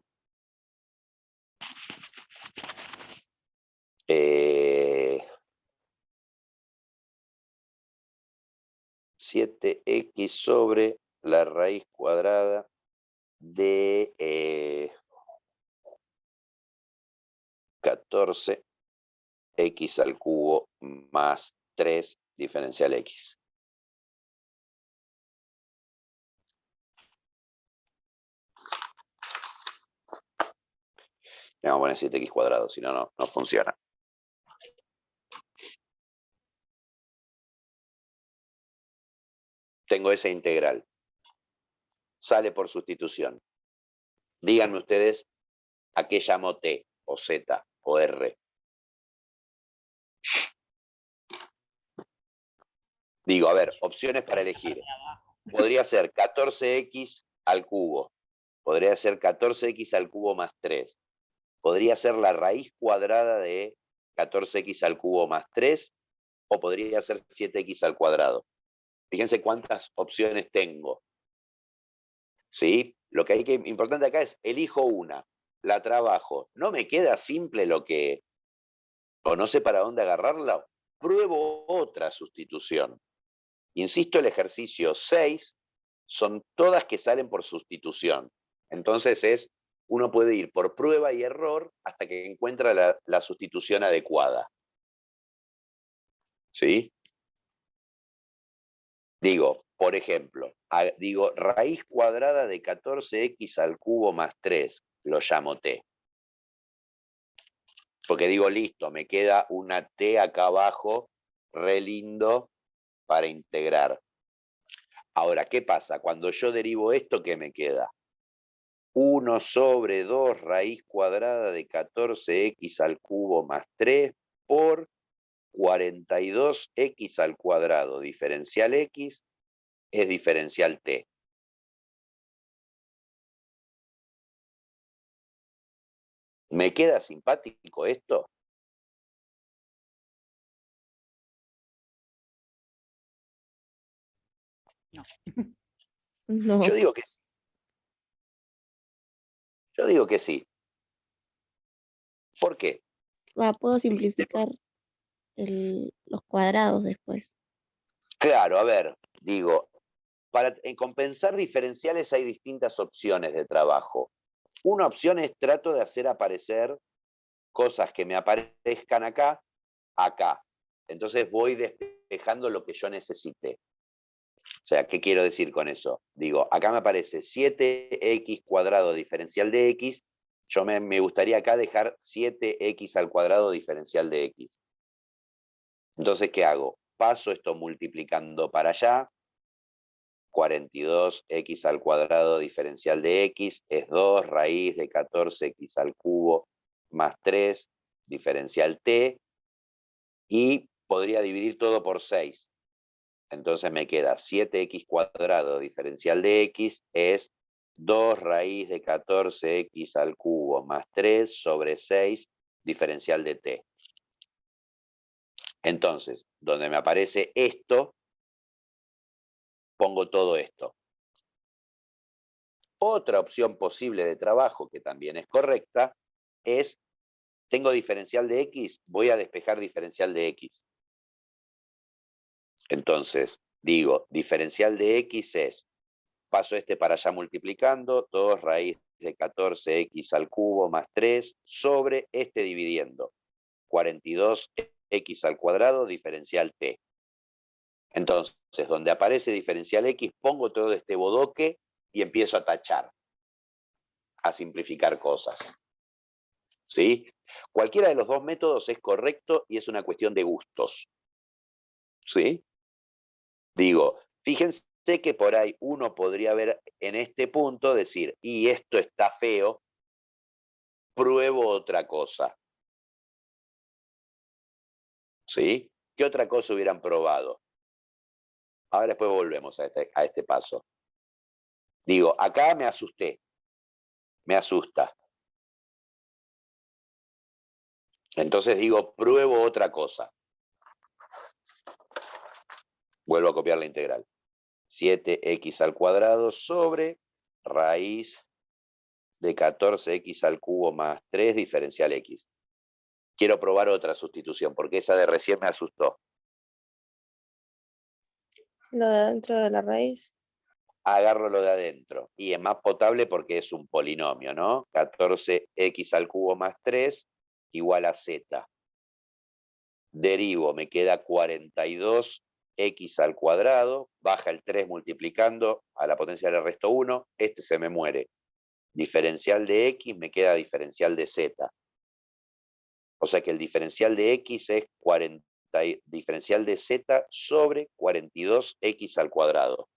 7x sobre la raíz cuadrada de 14x al cubo más 3 diferencial x. Vamos a poner 7x cuadrado, si no, no funciona. Tengo esa integral. Sale por sustitución. Díganme ustedes a qué llamo t, o z, o r. Digo, a ver, opciones para elegir. Podría ser 14x al cubo. Podría ser 14x al cubo más 3. Podría ser la raíz cuadrada de 14x al cubo más 3. O podría ser 7x al cuadrado. Fíjense cuántas opciones tengo. ¿Sí? Lo que hay que importante acá es, elijo una, la trabajo. No me queda simple lo que, o no sé para dónde agarrarla, pruebo otra sustitución. Insisto, el ejercicio 6 son todas que salen por sustitución. Entonces uno puede ir por prueba y error hasta que encuentra la sustitución adecuada. ¿Sí? Digo, por ejemplo, digo raíz cuadrada de 14x al cubo más 3, lo llamo t. Porque digo, listo, me queda una t acá abajo, re lindo, para integrar. Ahora, ¿qué pasa? Cuando yo derivo esto, ¿qué me queda? 1 sobre 2 raíz cuadrada de 14x al cubo más 3 por 42x al cuadrado diferencial x es diferencial t. ¿Me queda simpático esto? No, Yo digo que sí. Yo digo que sí. ¿Por qué? puedo Sí, simplificar los cuadrados después. claro, a ver, digo, en compensar diferenciales hay distintas opciones de trabajo. Una opción es trato de hacer aparecer cosas que me aparezcan acá. Entonces voy despejando lo que yo necesite. O sea, ¿qué quiero decir con eso? Digo, acá me aparece 7x cuadrado diferencial de x. Yo me gustaría acá dejar 7x al cuadrado diferencial de x. Entonces, ¿qué hago? Paso esto multiplicando para allá. 42x al cuadrado diferencial de x es 2 raíz de 14x al cubo más 3 diferencial t. Y podría dividir todo por 6. Entonces me queda 7x cuadrado diferencial de x es 2 raíz de 14x al cubo más 3 sobre 6 diferencial de t. Entonces, donde me aparece esto, pongo todo esto. Otra opción posible de trabajo, que también es correcta, es, tengo diferencial de x, voy a despejar diferencial de x. Entonces, digo, diferencial de x es, paso este para allá multiplicando, 2 raíz de 14x al cubo más 3 sobre este dividiendo, 42x al cuadrado diferencial t. Entonces, donde aparece diferencial x, pongo todo este bodoque y empiezo a tachar, a simplificar cosas. ¿Sí? Cualquiera de los dos métodos es correcto y es una cuestión de gustos. ¿Sí? Digo, fíjense que por ahí uno podría ver en este punto, decir, y esto está feo, pruebo otra cosa. ¿Sí? ¿Qué otra cosa hubieran probado? Ahora después volvemos a este paso. Digo, acá me asusté. Me asusta. Entonces digo, pruebo otra cosa. Vuelvo a copiar la integral. 7x al cuadrado sobre raíz de 14x al cubo más 3 diferencial x. Quiero probar otra sustitución, porque esa de recién me asustó. Lo de dentro de la raíz. Agarro lo de adentro. Y es más potable porque es un polinomio, ¿no? 14x al cubo más 3 igual a z. Derivo, me queda 42x al cuadrado, baja el 3 multiplicando, a la potencia le resto 1, este se me muere. Diferencial de x, me queda diferencial de z. O sea que el diferencial de x es diferencial de z sobre 42x al cuadrado.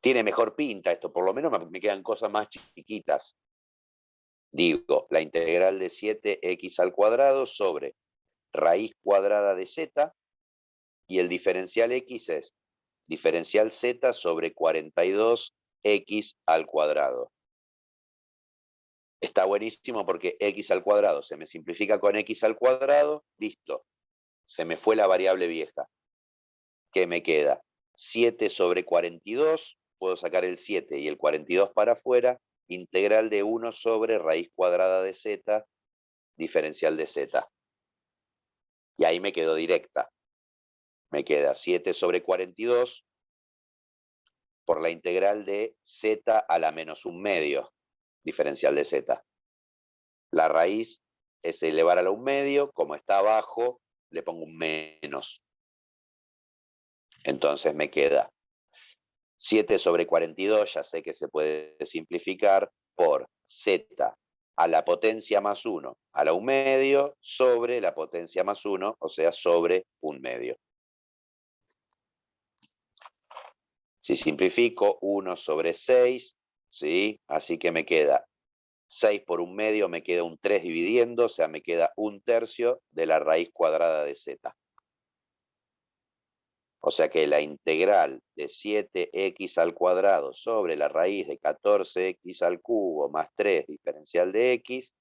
Tiene mejor pinta esto, por lo menos me quedan cosas más chiquitas. Digo, la integral de 7x al cuadrado sobre raíz cuadrada de z, y el diferencial x es diferencial z sobre 42x al cuadrado. Está buenísimo porque x al cuadrado se me simplifica con x al cuadrado, listo. Se me fue la variable vieja. ¿Qué me queda? 7 sobre 42, puedo sacar el 7 y el 42 para afuera, integral de 1 sobre raíz cuadrada de z, diferencial de z. Y ahí me quedo directa. Me queda 7 sobre 42 por la integral de z a la menos 1/2, diferencial de z. La raíz es elevar a la 1/2, como está abajo, le pongo un menos. Entonces me queda 7 sobre 42, ya sé que se puede simplificar, por z a la potencia más 1 a la 1/2 sobre la potencia más 1, o sea, sobre 1/2. Si simplifico, 1 sobre 6, ¿sí? Así que me queda 6 por 1/2, me queda un 3 dividiendo, o sea, me queda 1/3 de la raíz cuadrada de z. O sea que la integral de 7x al cuadrado sobre la raíz de 14x al cubo más 3 diferencial de x,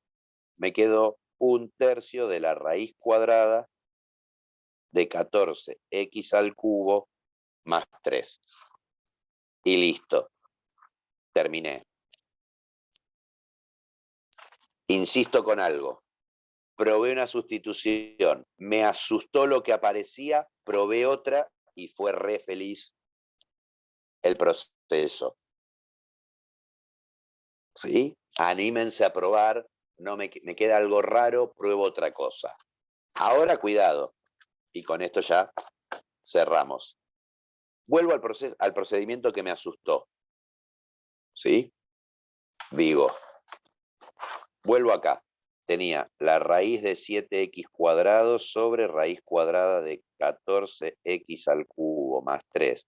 me quedó 1/3 de la raíz cuadrada de 14x al cubo más 3. Y listo. Terminé. Insisto con algo. Probé una sustitución. Me asustó lo que aparecía, probé otra y fue re feliz el proceso. ¿Sí? Anímense a probar. No me queda algo raro, pruebo otra cosa. Ahora cuidado. Y con esto ya cerramos. Vuelvo al procedimiento que me asustó. ¿Sí? Digo, vuelvo acá. Tenía la raíz de 7x cuadrado sobre raíz cuadrada de 14x al cubo más 3.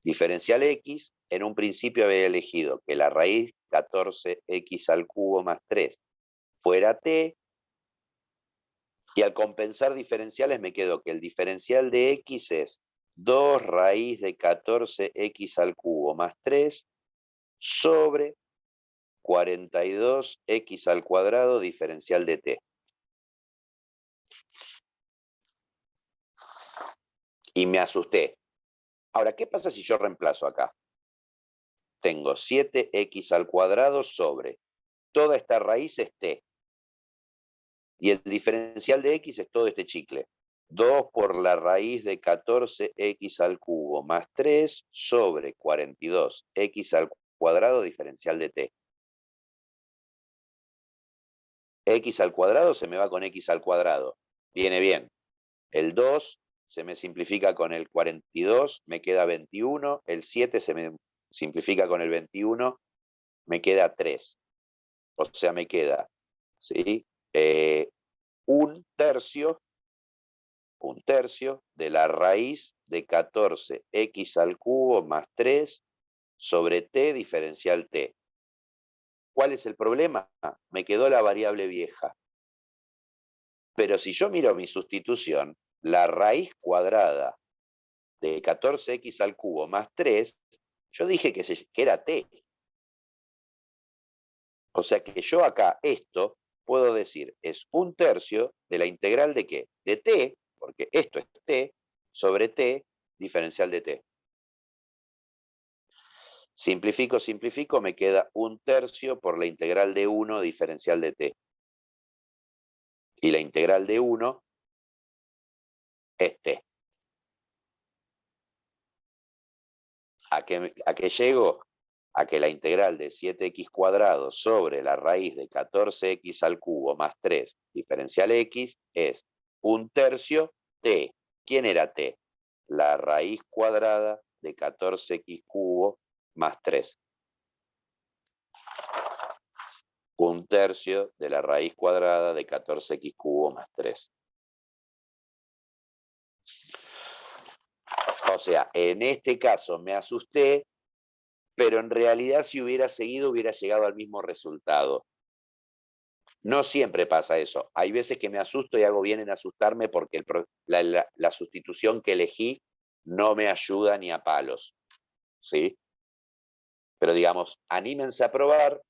Diferencial x, en un principio había elegido que la raíz 14x al cubo más 3 fuera t, y al compensar diferenciales me quedó que el diferencial de x es 2 raíz de 14x al cubo más 3 sobre 42x al cuadrado diferencial de t. Y me asusté. Ahora, ¿qué pasa si yo reemplazo acá? Tengo 7x al cuadrado sobre toda esta raíz es t. Y el diferencial de x es todo este chicle. 2 por la raíz de 14x al cubo más 3 sobre 42x al cuadrado diferencial de t. X al cuadrado se me va con x al cuadrado. Viene bien. El 2 se me simplifica con el 42, me queda 21. El 7 se me simplifica con el 21, me queda 3. O sea, me queda ¿sí? Un tercio de la raíz de 14x al cubo más 3 sobre t diferencial t. ¿Cuál es el problema? Me quedó la variable vieja. Pero si yo miro mi sustitución, la raíz cuadrada de 14x al cubo más 3, yo dije que era t. O sea que yo acá esto puedo decir es un tercio de la integral de ¿qué? De t, porque esto es t, sobre t diferencial de t. Simplifico, simplifico, me queda un tercio por la integral de 1 diferencial de t. Y la integral de 1 es t. ¿A qué llego? A que la integral de 7x cuadrado sobre la raíz de 14x al cubo más 3 diferencial x es un tercio t. ¿Quién era t? La raíz cuadrada de 14x cubo más 3. Un tercio de la raíz cuadrada de 14x cubo más 3. O sea, en este caso me asusté, pero en realidad si hubiera seguido hubiera llegado al mismo resultado. No siempre pasa eso. Hay veces que me asusto y hago bien en asustarme porque la sustitución que elegí no me ayuda ni a palos. ¿Sí? Pero digamos, anímense a probar.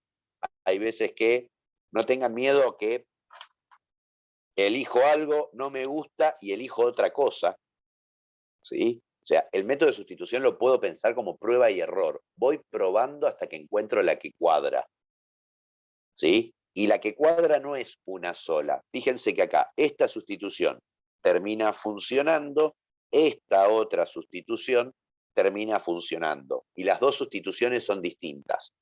Hay veces que no tengan miedo que elijo algo, no me gusta y elijo otra cosa. ¿Sí? O sea, el método de sustitución lo puedo pensar como prueba y error. Voy probando hasta que encuentro la que cuadra. ¿Sí? Y la que cuadra no es una sola. Fíjense que acá esta sustitución termina funcionando, esta otra sustitución termina funcionando. Y las dos sustituciones son distintas.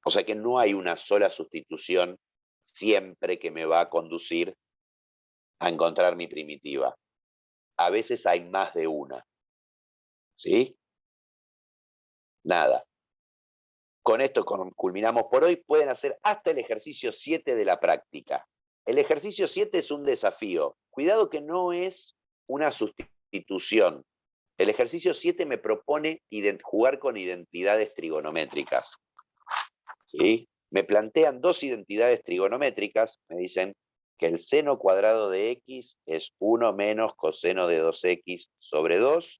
O sea que no hay una sola sustitución siempre que me va a conducir a encontrar mi primitiva. A veces hay más de una. ¿Sí? Nada. Con esto culminamos por hoy. Pueden hacer hasta el ejercicio 7 de la práctica. El ejercicio 7 es un desafío. Cuidado que no es una sustitución. El ejercicio 7 me propone jugar con identidades trigonométricas. ¿Sí? Me plantean dos identidades trigonométricas. Me dicen que el seno cuadrado de x es 1 menos coseno de 2x sobre 2.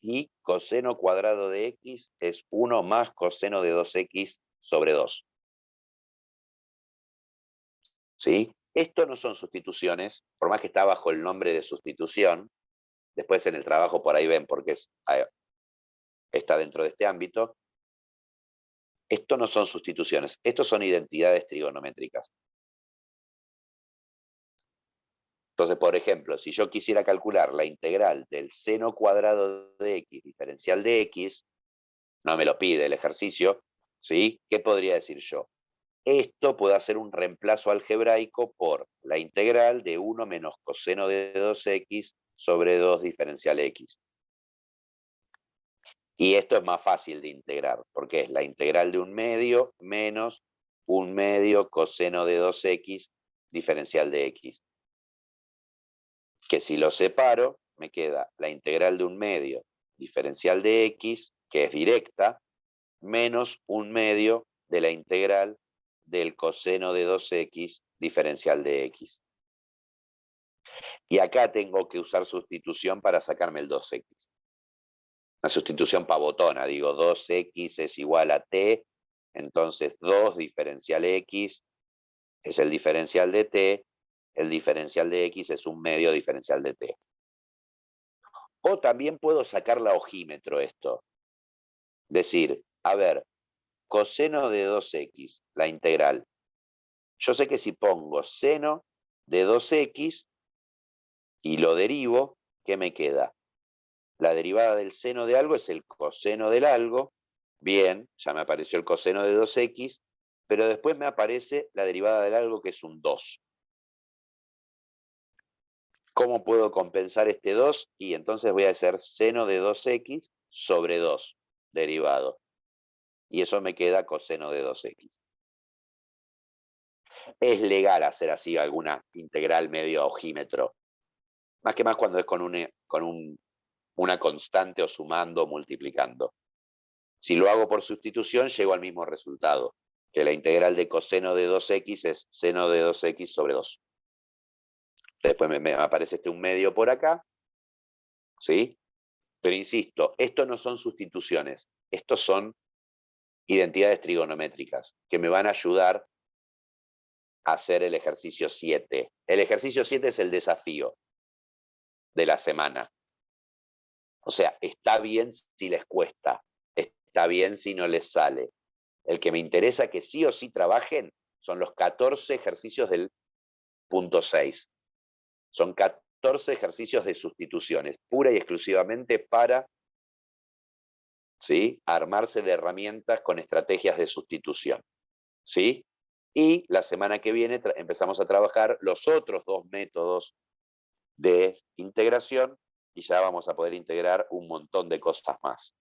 Y coseno cuadrado de x es 1 más coseno de 2x sobre 2. ¿Sí? Esto no son sustituciones, por más que está bajo el nombre de sustitución. Después en el trabajo por ahí ven porque está dentro de este ámbito. Esto no son sustituciones, estos son identidades trigonométricas. Entonces, por ejemplo, si yo quisiera calcular la integral del seno cuadrado de x diferencial de x, no me lo pide el ejercicio, ¿sí? ¿Qué podría decir yo? Esto puede hacer un reemplazo algebraico por la integral de 1 menos coseno de 2x sobre 2 diferencial x. Y esto es más fácil de integrar, porque es la integral de 1/2 menos 1/2 coseno de 2x diferencial de x. Que si lo separo, me queda la integral de 1/2 diferencial de x, que es directa, menos 1/2 de la integral del coseno de 2x diferencial de x. Y acá tengo que usar sustitución para sacarme el 2x. Una sustitución pavotona, digo 2x es igual a t, entonces 2 diferencial x es el diferencial de t, el diferencial de x es 1/2 diferencial de t. O también puedo sacar la ojímetro esto. Decir, a ver, coseno de 2x, la integral. Yo sé que si pongo seno de 2x y lo derivo, ¿qué me queda? La derivada del seno de algo es el coseno del algo. Bien, ya me apareció el coseno de 2x, pero después me aparece la derivada del algo que es un 2. ¿Cómo puedo compensar este 2? Y entonces voy a hacer seno de 2x sobre 2, derivado. Y eso me queda coseno de 2x. Es legal hacer así alguna integral medio ojímetro. Más que más cuando es con una constante o sumando o multiplicando. Si lo hago por sustitución, llego al mismo resultado, que la integral de coseno de 2x es seno de 2x sobre 2. Después me aparece un medio por acá, ¿sí? Pero insisto, esto no son sustituciones, estos son identidades trigonométricas que me van a ayudar a hacer el ejercicio 7. El ejercicio 7 es el desafío de la semana. O sea, está bien si les cuesta, está bien si no les sale. El que me interesa que sí o sí trabajen son los 14 ejercicios del punto 6. Son 14 ejercicios de sustituciones, pura y exclusivamente para, ¿sí?, armarse de herramientas con estrategias de sustitución, ¿sí? Y la semana que viene empezamos a trabajar los otros 2 métodos de integración y ya vamos a poder integrar un montón de cosas más.